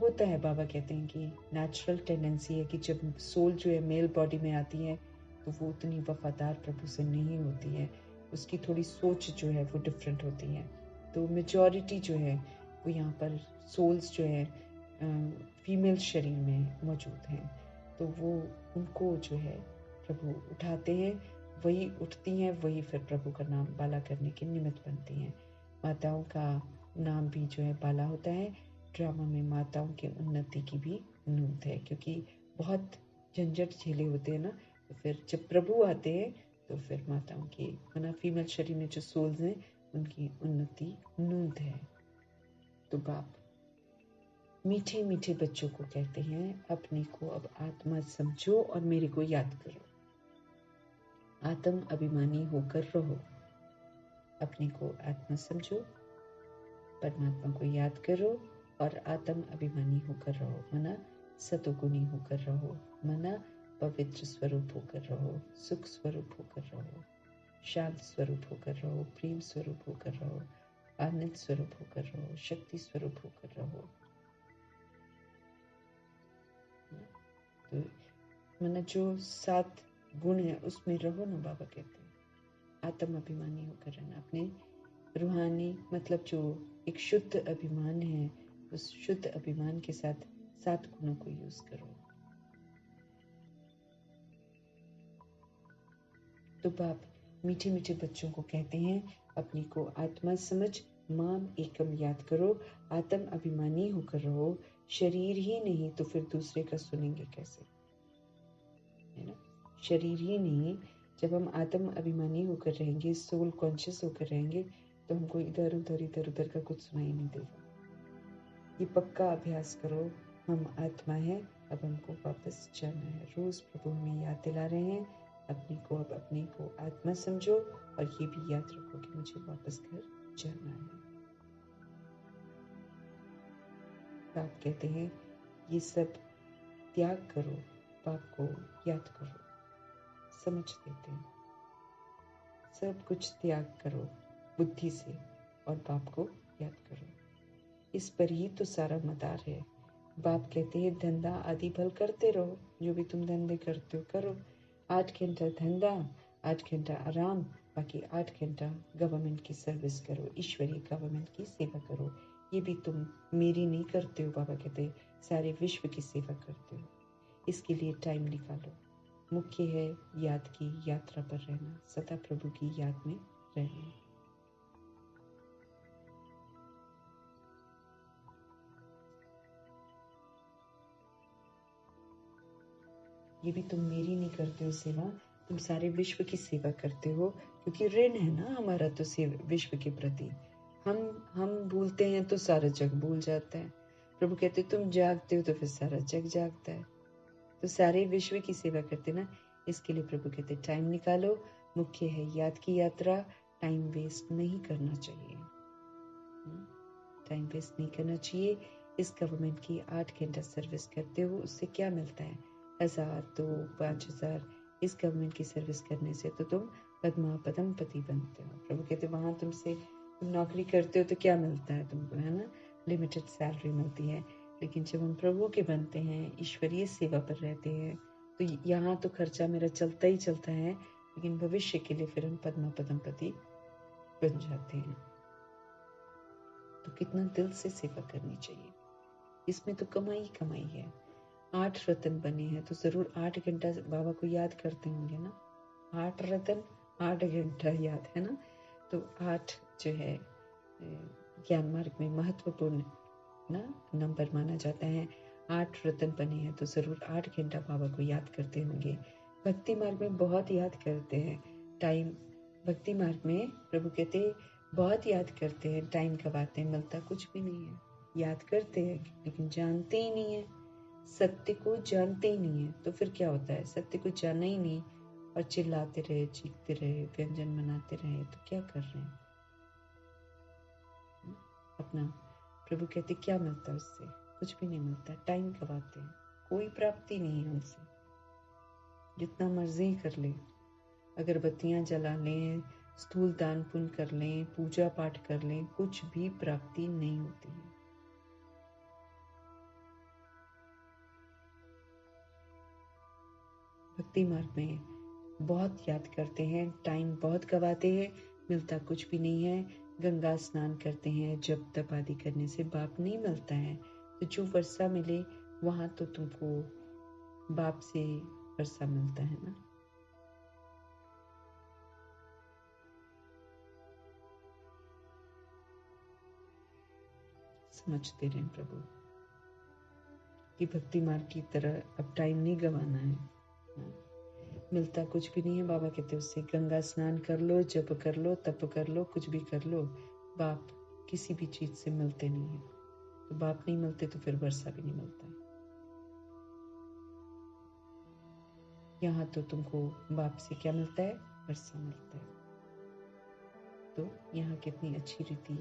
होता है। बाबा कहते हैं कि नेचुरल टेंडेंसी है कि जब सोल जो है मेल बॉडी में आती है तो वो उतनी वफादार प्रभु से नहीं होती है। उसकी थोड़ी सोच जो है वो डिफरेंट होती है। तो मेजॉरिटी जो है वो यहाँ पर सोल्स जो है फीमेल शरीर में मौजूद हैं। तो वो उनको जो है प्रभु उठाते हैं, वही उठती हैं, वही फिर प्रभु का नाम बाला करने के निमित्त बनती हैं। माताओं का नाम भी जो है बाला होता है। ड्रामा में माताओं के उन्नति की भी नूंद है, क्योंकि बहुत झंझट झेले होते हैं ना, तो फिर जब प्रभु आते हैं तो फिर माताओं की माना फीमेल शरीर में जो सोल्स हैं उनकी उन्नति नूंद है। तो बाप मीठे मीठे बच्चों को कहते हैं अपने को अब आत्मा समझो और मेरे को याद करो। आत्म अभिमानी होकर रहो। अपने को आत्मा समझो, परमात्मा को याद करो और आत्म अभिमानी होकर रहो। मना सतोगुणी होकर रहो, मना पवित्र स्वरूप होकर रहो, सुख स्वरूप होकर रहो, शांत स्वरूप होकर रहो, प्रेम स्वरूप होकर रहो, आनंद स्वरूप होकर रहो, शक्ति स्वरूप होकर रहो। तो मना जो 7 गुण है उसमें रहो ना। बाबा कहते हैं आत्म अभिमानी होकर रहना। अपने रूहानी मतलब जो एक शुद्ध अभिमान है, उस शुद्ध अभिमान के साथ 7 गुणों को यूज करो। तो बाप मीठे मीठे बच्चों को कहते हैं अपने को आत्मा समझ, माम एकम याद करो, आत्म अभिमानी होकर रहो। शरीर ही नहीं तो फिर दूसरे का सुनेंगे कैसे, है ना। शरीर ही नहीं, जब हम आत्म अभिमानी होकर रहेंगे, सोल कॉन्शियस होकर रहेंगे, तो हमको इधर उधर का कुछ सुनाई नहीं देगा। ये पक्का अभ्यास करो। हम आत्मा है, अब हमको वापस जाना है। रोज प्रभु हमें याद दिला रहे हैं अपने को अब अपने को आत्मा समझो, और ये भी याद रखो कि मुझे वापस घर जाना है। बाप कहते हैं ये सब त्याग करो, बाप को याद करो। समझ देते हैं सब कुछ त्याग करो बुद्धि से और बाप को याद करो। इस पर ही तो सारा मदार है। बाप कहते हैं धंधा आदि भल करते रहो, जो भी तुम धंधे करते हो करो। 8 घंटा धंधा, 8 घंटा आराम, बाकी 8 घंटा गवर्नमेंट की सर्विस करो, ईश्वरीय गवर्नमेंट की सेवा करो। ये भी तुम मेरी नहीं करते हो, बाबा कहते सारे विश्व की सेवा करते हो। इसके लिए टाइम निकालो। मुख्य है याद की यात्रा पर रहना, सदा प्रभु की याद में रहना। ये भी तुम मेरी नहीं करते हो सेवा, तुम सारे विश्व की सेवा करते हो, क्योंकि ऋण है ना हमारा तो विश्व के प्रति। हम भूलते हैं तो सारा जग भूल जाता है। प्रभु कहते तुम जागते हो तो फिर सारा जग जागता है। तो सारे विश्व की सेवा करते ना, इसके लिए प्रभु कहते टाइम निकालो। मुख्य है याद की यात्रा, टाइम वेस्ट नहीं करना चाहिए। टाइम वेस्ट नहीं करना चाहिए। इस गवर्नमेंट की 8 घंटा सर्विस करते हो, उससे क्या मिलता है? 1000, 2, 5000। इस गवर्नमेंट की सर्विस करने से तो तुम पद्मा पदम पति बनते हो। प्रभु कहते वहां तुम नौकरी करते हो तो क्या मिलता है तुमको, है ना, लिमिटेड सैलरी मिलती है। लेकिन जब हम प्रभु के बनते हैं, ईश्वरीय सेवा पर रहते हैं, तो यहाँ तो खर्चा मेरा चलता ही चलता है, लेकिन भविष्य के लिए फिर हम पद्मा पदम पति बन जाते हैं। तो कितना दिल से सेवा करनी चाहिए। इसमें तो कमाई कमाई है। 8 रतन बने हैं तो जरूर 8 घंटा बाबा को याद करते होंगे ना। 8 रतन 8 घंटा याद, है ना। तो 8 जो है ज्ञान मार्ग में महत्वपूर्ण ना नंबर माना जाता है। 8 रतन बने हैं तो जरूर 8 घंटा बाबा को याद करते होंगे। भक्ति मार्ग में बहुत याद करते हैं। टाइम भक्ति मार्ग में प्रभु कहते बहुत याद करते हैं, टाइम गवाते हैं, मिलता कुछ भी नहीं है। याद करते हैं लेकिन जानते ही नहीं है, सत्य को जानते ही नहीं है। तो फिर क्या होता है, सत्य को जाना ही नहीं और चिल्लाते रहे, चीखते रहे, व्यंजन बनाते रहे, तो क्या कर रहे हैं अपना? प्रभु कहते क्या मिलता है उससे? कुछ भी नहीं मिलता, टाइम गवाते हैं, कोई प्राप्ति नहीं है उनसे। जितना मर्जी कर ले, अगरबत्तियां जला लें, स्थूल दान पुण्य कर लें, पूजा पाठ कर लें, कुछ भी प्राप्ति नहीं होती है। भक्ति मार्ग में बहुत याद करते हैं, टाइम बहुत गवाते हैं, मिलता कुछ भी नहीं है। गंगा स्नान करते हैं, जप तप आदि करने से बाप नहीं मिलता है। तो जो वर्षा मिले वहां तो तुमको बाप से वर्षा मिलता है ना। समझते रहें प्रभु कि भक्ति मार्ग की तरह अब टाइम नहीं गंवाना है। मिलता कुछ भी नहीं है। बाबा कहते उससे गंगा स्नान कर लो, जप कर लो, तप कर लो, कुछ भी कर लो, बाप किसी भी चीज से मिलते नहीं है। तो बाप नहीं मिलते तो फिर वर्षा भी नहीं मिलता है। यहाँ तो तुमको बाप से क्या मिलता है? वर्षा मिलता है। तो यहाँ कितनी अच्छी रीति,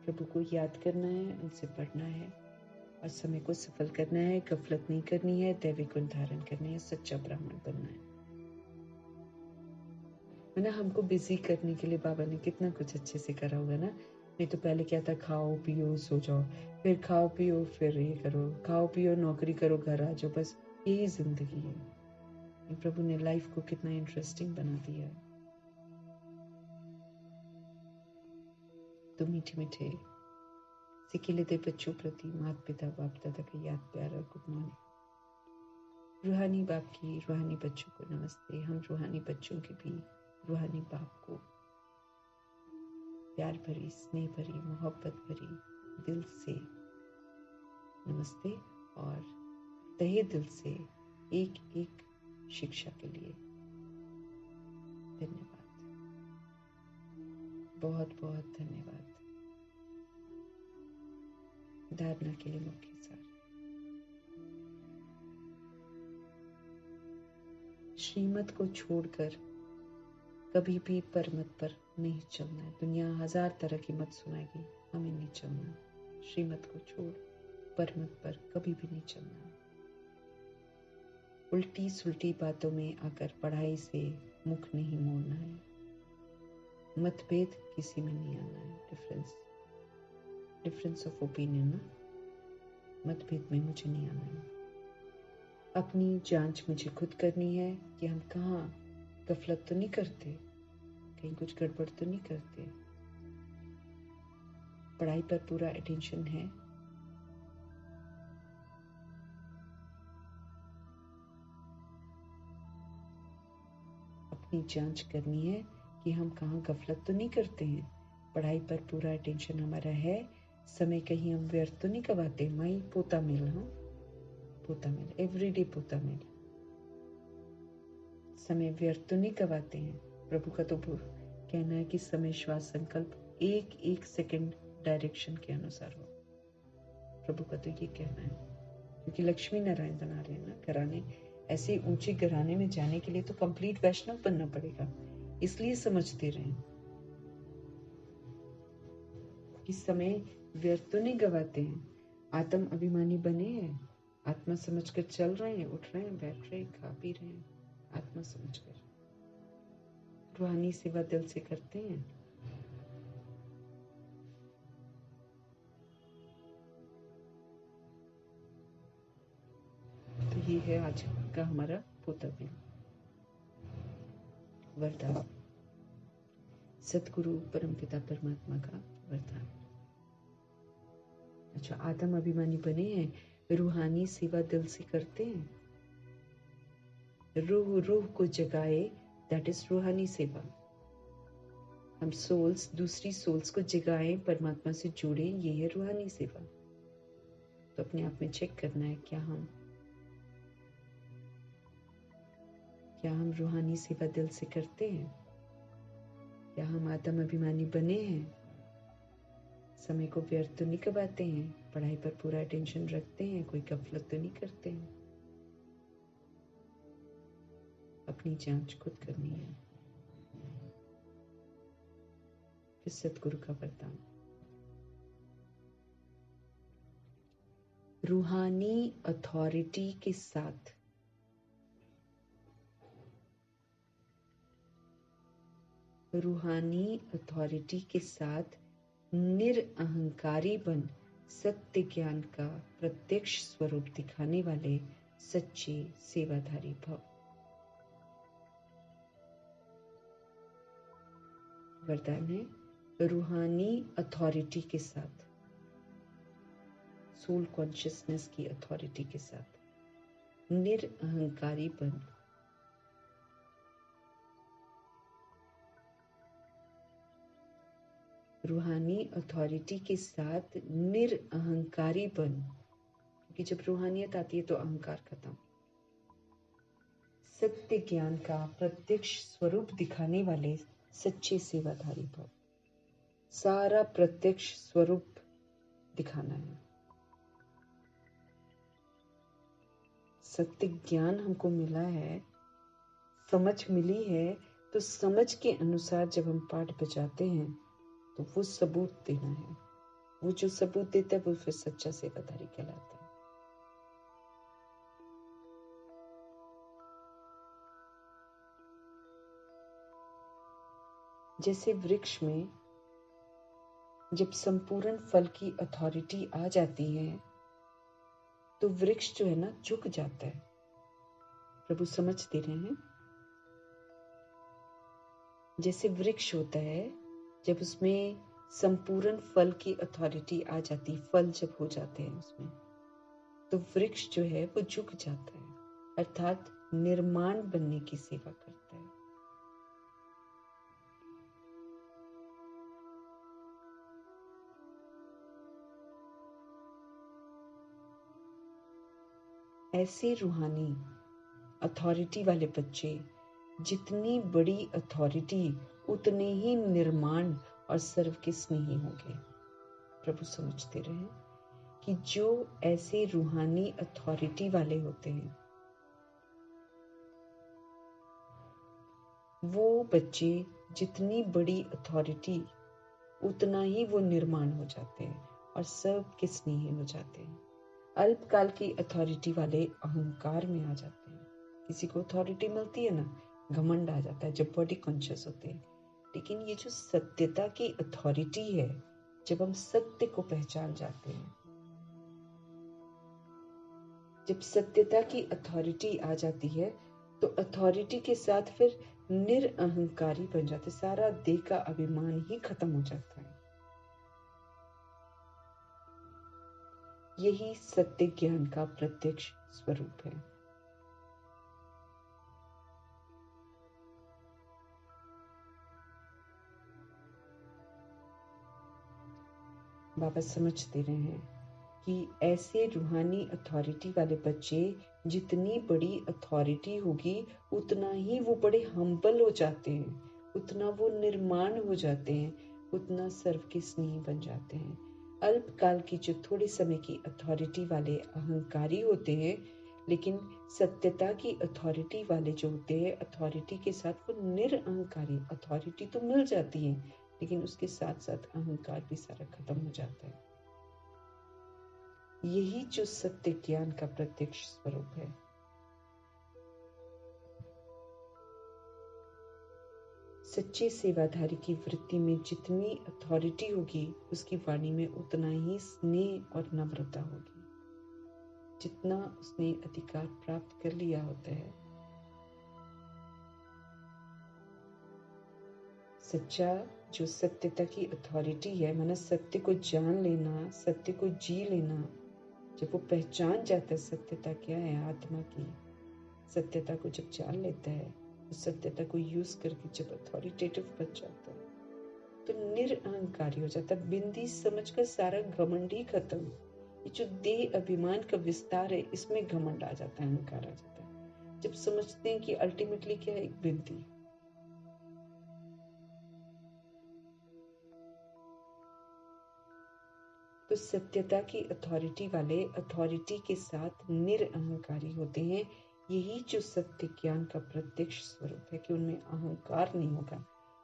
प्रभु को याद करना है, उनसे पढ़ना है और समय को सफल करना है, गफलत नहीं करनी है, दैविक गुण धारण करनी है, सच्चा ब्राह्मण बनना है ना। हमको बिजी करने के लिए बाबा ने कितना कुछ अच्छे से करा होगा ना। नहीं तो पहले क्या था, खाओ पियो सो जाओ, फिर खाओ पियो, फिर ये करो, खाओ पियो नौकरी करो, घर आ जाओ, बस यही जिंदगी है। प्रभु ने लाइफ को कितना इंटरेस्टिंग बना दिया है। तो मीठे मीठे सिकिले दे बच्चों प्रति माता पिता बाप दादा का याद प्यार और गुड मॉर्निंग। रूहानी बाप की रूहानी बच्चों को नमस्ते। हम रूहानी बच्चों के भी रूहानी बाप को प्यार भरी, स्नेह भरी, मोहब्बत भरी दिल से नमस्ते और तहे दिल से एक एक शिक्षा के लिए धन्यवाद। बहुत बहुत धन्यवाद। धारणा के लिए मुख्य सार। श्रीमत को छोड़कर कभी भी परमत पर नहीं चलना है। दुनिया 1000 तरह की मत सुनाएगी, हमें नहीं चलना। श्रीमत को छोड़ परमत पर कभी भी नहीं चलना है। उल्टी सुल्टी बातों में आकर पढ़ाई से मुख नहीं मोड़ना है। मतभेद किसी में नहीं आना है। डिफरेंस ऑफ ओपिनियन ना, मतभेद में मुझे नहीं आना है। अपनी जांच मुझे खुद करनी है कि हम कहाँ गफलत तो नहीं करते, कहीं कुछ गड़बड़ तो नहीं करते, पढ़ाई पर पूरा अटेंशन है। अपनी जांच करनी है कि हम कहाँ गफलत तो नहीं करते हैं, पढ़ाई पर पूरा अटेंशन हमारा है, समय कहीं हम व्यर्थ तो नहीं गवाते। माई पोता मिल, हाँ पोता मिल, एवरीडे पोता मिल, समय व्यर्थ तो नहीं गवाते हैं। प्रभु का तो कहना है कि समय श्वास संकल्प एक एक सेकंड डायरेक्शन के अनुसार हो। प्रभु का तो ये कहना है, क्योंकि लक्ष्मी नारायण बना रहे हैं ना घराने। ऐसे ऊंचे घराने में जाने के लिए तो कंप्लीट वैष्णव बनना पड़ेगा। इसलिए समझते रहे कि समय व्यर्थ तो नहीं गवाते हैं। आत्म अभिमानी बने हैं, आत्मा समझकर चल रहे हैं, उठ रहे हैं, बैठ रहे हैं, खा पी रहे हैं, आत्मा समझकर। रूहानी सेवा दिल से करते हैं। तो ये है आज का हमारा पोता बिल वरदान, सतगुरु परमपिता परमात्मा का वरदान। अच्छा, आत्म अभिमानी बने हैं, रूहानी सेवा दिल से करते हैं। रूह को जगाए, दैट इज रूहानी सेवा। हम सोल्स दूसरी सोल्स को जगाएं, परमात्मा से जुड़े, ये है रूहानी सेवा। तो अपने आप में चेक करना है, क्या हम रूहानी सेवा दिल से करते हैं? क्या हम आत्म अभिमानी बने हैं? समय को व्यर्थ तो नहीं करवाते हैं, पढ़ाई पर पूरा अटेंशन रखते हैं, कोई गफलत तो नहीं करते हैं। अपनी जांच खुद करनी है। फिर सतगुरु का वरदान, रूहानी अथॉरिटी के साथ निरअहंकारी बन सत्य ज्ञान का प्रत्यक्ष स्वरूप दिखाने वाले सच्चे सेवाधारी भव। वरदान है रूहानी अथॉरिटी के साथ, सोल कॉन्शियसनेस की अथॉरिटी के साथ निरअहंकारी बन रूहानी अथॉरिटी के साथ निरअहंकारी बन, क्योंकि जब रूहानियत आती है तो अहंकार खत्म। सत्य ज्ञान का प्रत्यक्ष स्वरूप दिखाने वाले सच्चे सेवाधारी भव। सारा प्रत्यक्ष स्वरूप दिखाना है। सत्य ज्ञान हमको मिला है, समझ मिली है, तो समझ के अनुसार जब हम पाठ बजाते हैं तो वो सबूत देना है। वो जो सबूत देता है वो फिर सच्चा सेवाधारी कहलाता है। जैसे वृक्ष में जब संपूर्ण फल की अथॉरिटी आ जाती है तो वृक्ष जो है ना झुक जाता है। प्रभु समझ दे रहे हैं। जैसे वृक्ष होता है, जब उसमें संपूर्ण फल की अथॉरिटी आ जाती, फल जब हो जाते हैं उसमें, तो वृक्ष जो है वो झुक जाता है, अर्थात निर्माण बनने की सेवा करता है। ऐसे रूहानी अथॉरिटी वाले बच्चे जितनी बड़ी अथॉरिटी उतने ही निर्माण और सर्व के स्नेही होंगे। प्रभु समझते रहे कि जो ऐसे रूहानी अथॉरिटी वाले होते हैं वो बच्चे जितनी बड़ी अथॉरिटी उतना ही वो निर्माण हो जाते हैं और सब के स्नेही हो जाते हैं। अल्पकाल की अथॉरिटी वाले अहंकार में आ जाते हैं। किसी को अथॉरिटी मिलती है ना, घमंड आ जाता है जब बॉडी कॉन्शियस होते हैं। लेकिन ये जो सत्यता की अथॉरिटी है, जब हम सत्य को पहचान जाते हैं, जब सत्यता की अथॉरिटी आ जाती है तो अथॉरिटी के साथ फिर निरअहंकारी बन जाते, सारा देह का अभिमान ही खत्म हो जाता है। यही सत्य ज्ञान का प्रत्यक्ष स्वरूप है। बाबा समझते रहे हैं कि ऐसे रूहानी अथॉरिटी वाले बच्चे जितनी बड़ी अथॉरिटी होगी उतना ही वो बड़े हम्बल हो जाते हैं, उतना वो निर्माण हो जाते हैं, उतना सर्व के स्नेही बन जाते हैं। अल्पकाल की जो थोड़े समय की अथॉरिटी वाले अहंकारी होते हैं, लेकिन सत्यता की अथॉरिटी वाले जो होते हैं, अथॉरिटी के साथ वो निरअहंकारी, अथॉरिटी तो मिल जाती है लेकिन उसके साथ साथ अहंकार भी सारा खत्म हो जाता है। यही जो सत्य ज्ञान का प्रत्यक्ष स्वरूप है। सच्चे सेवाधारी की वृत्ति में जितनी अथॉरिटी होगी उसकी वाणी में उतना ही स्नेह और नम्रता होगी। जितना उसने अधिकार प्राप्त कर लिया होता है, सच्चा जो सत्यता की अथॉरिटी है, माना सत्य को जान लेना, सत्य को जी लेना, जब वो पहचान जाता है सत्यता क्या है आत्मा की, सत्यता को जब जान लेता है, उस सत्यता को यूज करके जब अथॉरिटेटिव बन जाता है तो निरअहंकारी हो जाता है। बिंदी समझकर सारा घमंड ही खत्म। ये जो देह अभिमान का विस्तार है, इसमें घमंड आ जाता है, अहंकार आ जाता है। जब समझते हैं कि अल्टीमेटली क्या है, एक बिंदी, तो सत्यता की अथॉरिटी वाले अथॉरिटी के साथ निरअहंकारी होते हैं। यही जो सत्य ज्ञान का प्रत्यक्ष स्वरूप है कि उनमें अहंकार नहीं होगा।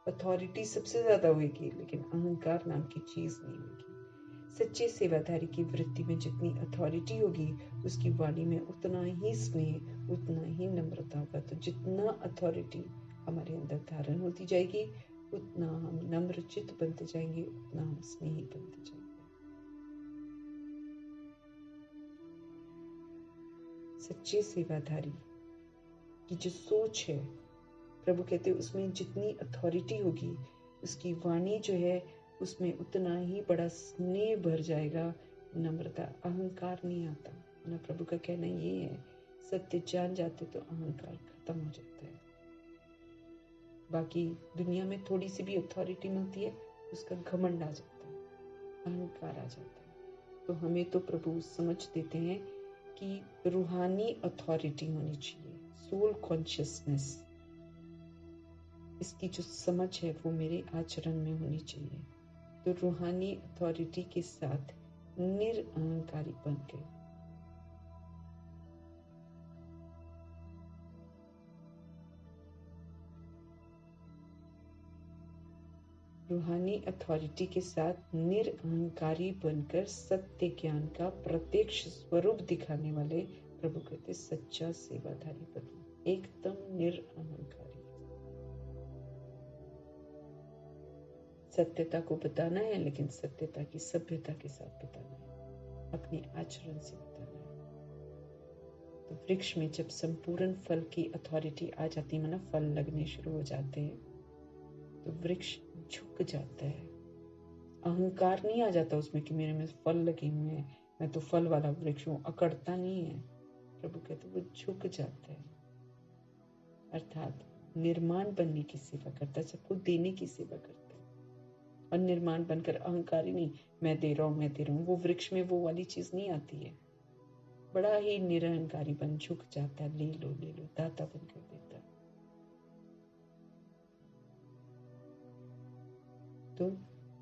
अथॉरिटी सबसे ज्यादा होगी लेकिन अहंकार नाम की चीज नहीं होगी। सच्चे सेवाधारी की वृत्ति में जितनी अथॉरिटी होगी उसकी वाणी में उतना ही स्नेह, उतना ही नम्रता होगा। तो जितना अथॉरिटी हमारे अंदर धारण होती जाएगी उतना हम नम्रचित बनते जाएंगे, उतना हम स्नेही बनते जाएंगे। सच्चे सेवाधारी की जो सोच है, प्रभु कहते हैं उसमें जितनी अथॉरिटी होगी उसकी वाणी जो है उसमें उतना ही बड़ा स्नेह भर जाएगा, नम्रता, अहंकार नहीं आता ना। प्रभु का कहना ये है, सत्य जान जाते तो अहंकार खत्म हो जाता है। बाकी दुनिया में थोड़ी सी भी अथॉरिटी मिलती है उसका घमंड आ जाता है, अहंकार आ जाता है। तो हमें तो प्रभु समझ देते हैं कि रूहानी अथॉरिटी होनी चाहिए, सोल कॉन्शियसनेस, इसकी जो समझ है वो मेरे आचरण में होनी चाहिए। तो रूहानी अथॉरिटी के साथ निरअहंकारी बन गए। रूहानी अथॉरिटी के साथ निरअहंकारी बनकर सत्य ज्ञान का प्रत्यक्ष स्वरूप दिखाने वाले प्रभु कहते सच्चा सेवाधारी बनो, एकदम निरअहंकारी। सत्यता को बताना है लेकिन सत्यता की सभ्यता के साथ बताना है, अपने आचरण से बताना है। तो वृक्ष में जब संपूर्ण फल की अथॉरिटी आ जाती है, माना फल लगने शुरू हो जाते हैं, तो वृक्ष झुक जाता है। अहंकार नहीं आ जाता उसमें कि मेरे में फल लगे हुए हैं, मैं तो फल वाला वृक्ष हूं, अकड़ता नहीं है। प्रभु कहते वो झुक जाता है, अर्थात निर्माण बनने की सेवा करता है, सबको देने की सेवा करता है। और निर्माण बनकर अहंकारी नहीं, मैं दे रहा हूं, वो वृक्ष में वो वाली चीज नहीं आती है। बड़ा ही निरअहंकारी बन झुक जाता है, ले लो दाता बनकर देता है। तो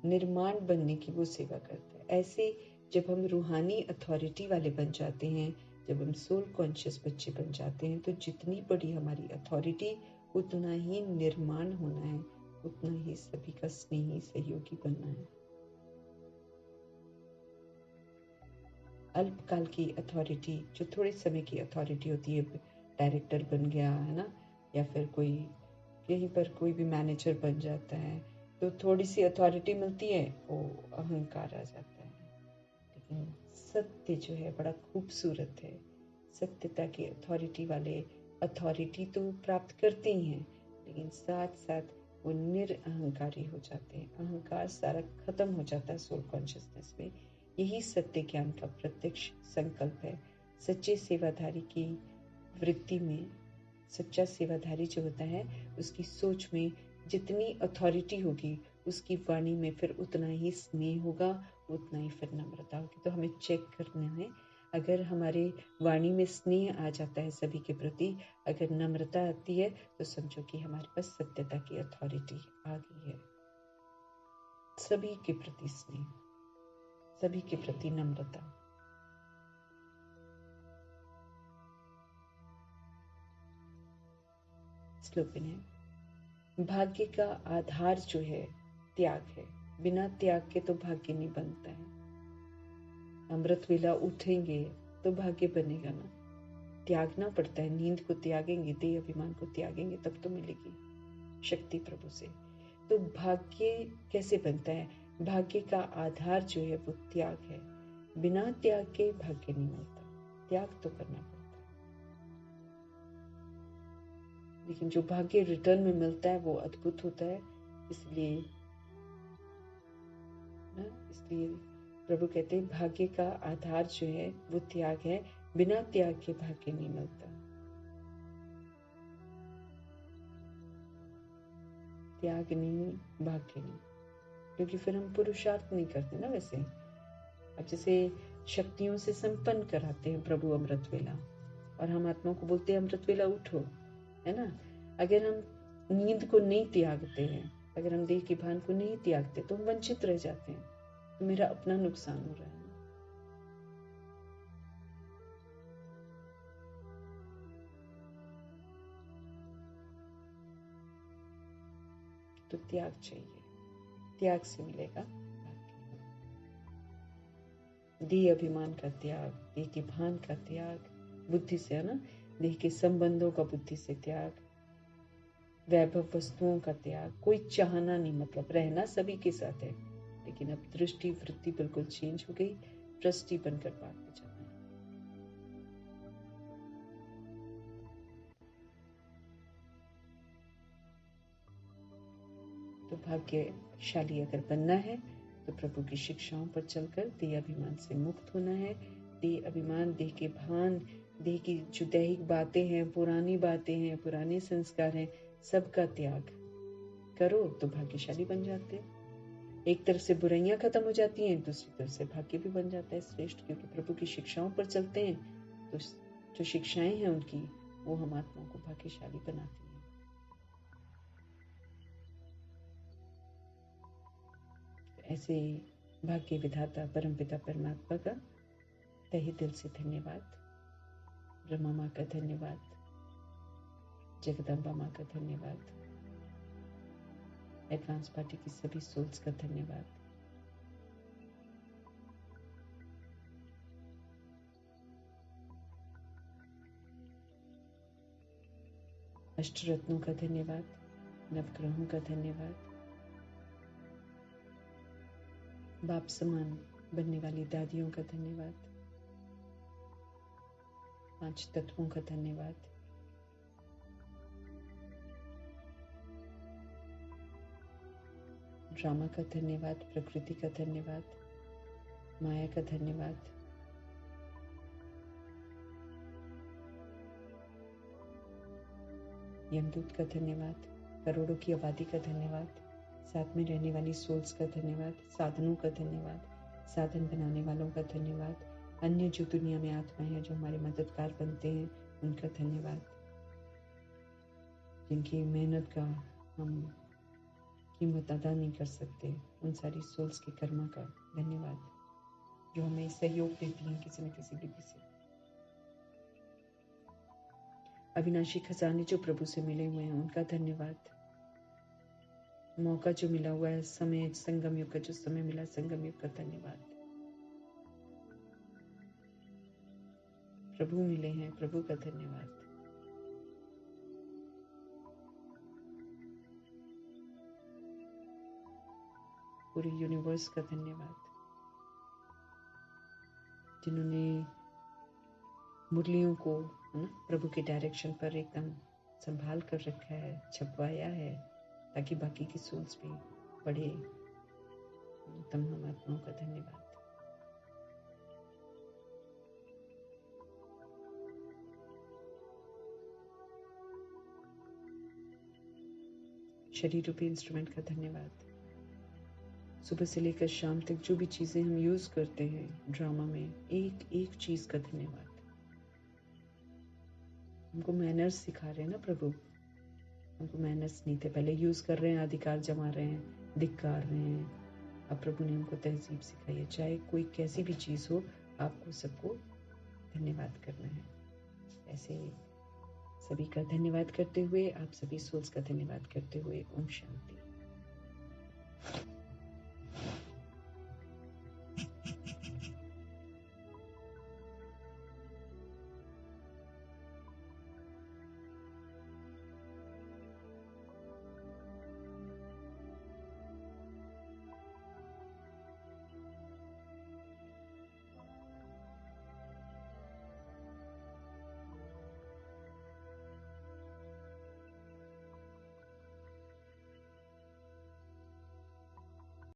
निर्माण बनने की वो सेवा करता है। ऐसे जब हम रूहानी अथॉरिटी वाले बन जाते हैं, जब हम सोल कॉन्शियस बच्चे बन जाते हैं, तो जितनी बड़ी हमारी अथॉरिटी उतना ही निर्माण होना है, उतना ही सभी का स्नेही सहयोगी बनना है। अल्पकाल की अथॉरिटी, जो थोड़े समय की अथॉरिटी होती है, डायरेक्टर बन गया है ना, या फिर कोई यहीं पर कोई भी मैनेजर बन जाता है, तो थोड़ी सी अथॉरिटी मिलती है, वो अहंकार आ जाता है। लेकिन सत्य जो है बड़ा खूबसूरत है। सत्यता की अथॉरिटी वाले अथॉरिटी तो प्राप्त करते ही हैं, लेकिन साथ साथ वो निरअहंकारी हो जाते हैं। अहंकार सारा खत्म हो जाता है सोल कॉन्शियसनेस में। यही सत्य ज्ञान का प्रत्यक्ष संकल्प है। सच्चे सेवाधारी की वृत्ति में, सच्चा सेवाधारी जो होता है उसकी सोच में जितनी अथॉरिटी होगी उसकी वाणी में फिर उतना ही स्नेह होगा, उतना ही फिर नम्रता होगी। तो हमें चेक करना है, अगर हमारे वाणी में स्नेह आ जाता है सभी के प्रति, अगर नम्रता आती है, तो समझो कि हमारे पास सत्यता की अथॉरिटी आ गई है। सभी के प्रति स्नेह, सभी के प्रति नम्रता। स्लोगन है, भाग्य का आधार जो है त्याग है, बिना त्याग के तो भाग्य नहीं बनता है। अमृत वेला उठेंगे तो भाग्य बनेगा ना, त्यागना पड़ता है। नींद को त्यागेंगे, देह अभिमान को त्यागेंगे, तब तो मिलेगी शक्ति प्रभु से। तो भाग्य कैसे बनता है? भाग्य का आधार जो है वो त्याग है। बिना त्याग के भाग्य नहीं मिलता, त्याग तो करना पड़ता है। लेकिन जो भाग्य रिटर्न में मिलता है वो अद्भुत होता है। इसलिए प्रभु कहते हैं भाग्य का आधार जो है वो त्याग है, बिना त्याग के भाग्य नहीं मिलता। त्याग नहीं, भाग्य नहीं, क्योंकि फिर हम पुरुषार्थ नहीं करते ना। वैसे अब जैसे शक्तियों से संपन्न कराते हैं प्रभु अमृत वेला, और हम आत्मा को बोलते हैं अमृत वेला उठो, है ना। अगर हम नींद को नहीं त्यागते हैं, अगर हम देह के भान को नहीं त्यागते, तो हम वंचित रह जाते हैं, तो मेरा अपना नुकसान हो रहा है। तो त्याग चाहिए, त्याग से मिलेगा देह अभिमान का त्याग, देह के भान का त्याग, बुद्धि से है ना, देह के संबंधों का बुद्धि से त्याग, वैभव वस्तुओं का त्याग, कोई चाहना नहीं, मतलब रहना सभी के साथ है, लेकिन अब दृष्टि वृत्ति बिल्कुल चेंज हो गई, ट्रस्टी बनकर पार में जाना है। तो भाग्यशाली अगर बनना है तो प्रभु की शिक्षाओं पर चलकर देह अभिमान से मुक्त होना है। देह अभिमान, देह के भान, देह की जो दैहिक बातें हैं, पुरानी बातें हैं, पुराने संस्कार हैं, सबका त्याग करो तो भाग्यशाली बन जाते हैं। एक तरफ से बुराइयां खत्म हो जाती हैं, दूसरी तरफ से भाग्य भी बन जाता है श्रेष्ठ, क्योंकि प्रभु की शिक्षाओं पर चलते हैं तो जो शिक्षाएं हैं उनकी, वो हम आत्माओं को भाग्यशाली बनाती हैं। ऐसे भाग्य विधाता परमपिता परमात्मा का तहे दिल से धन्यवाद, ब्रह्मा माँ का धन्यवाद, जगदम्बा माँ का धन्यवाद, एडवांस पार्टी की सभी सोल्स का धन्यवाद। अष्टरत्नों का धन्यवाद, नवग्रहों का धन्यवाद, बाप समान बनने वाली दादियों का धन्यवाद, 5 तत्वों का धन्यवाद, ड्रामा का धन्यवाद, प्रकृति का धन्यवाद, माया का धन्यवाद, यमदूत का धन्यवाद, करोड़ों की आबादी का धन्यवाद, साथ में रहने वाली सोल्स का धन्यवाद, साधनों का धन्यवाद, साधन बनाने वालों का धन्यवाद, अन्य जो दुनिया में आत्माएं हैं जो हमारे मददगार बनते हैं उनका धन्यवाद, जिनकी मेहनत का हम कीमत अदा नहीं कर सकते, उन सारी सोल्स के कर्मा का धन्यवाद, जो हमें सहयोग देती हैं किसी न किसी विधि से। अविनाशी खजाने जो प्रभु से मिले हुए हैं उनका धन्यवाद, मौका जो मिला हुआ है, समय, संगम युग का जो समय मिला, संगम युग का धन्यवाद। प्रभु मिले हैं, प्रभु का धन्यवाद। पूरे यूनिवर्स का धन्यवाद, जिन्होंने मुरलियों को प्रभु के डायरेक्शन पर एकदम संभाल कर रखा है, छपवाया है, ताकि बाकी की सोल्स भी पढ़े। तमाम आत्माओं का धन्यवाद। शरीर रूपी इंस्ट्रूमेंट का धन्यवाद। सुबह से लेकर शाम तक जो भी चीजें हम यूज करते हैं ड्रामा में, एक एक चीज का धन्यवाद। हमको मैनर्स सिखा रहे हैं ना प्रभु, हमको मैनर्स नहीं थे, पहले यूज कर रहे हैं, अधिकार जमा रहे हैं, धिक्कार रहे हैं। अब प्रभु ने हमको तहजीब सिखाई है, चाहे कोई कैसी भी चीज हो, आपको सबको धन्यवाद करना है। ऐसे सभी का धन्यवाद करते हुए, आप सभी सोल्स का धन्यवाद करते हुए, ओम शांति।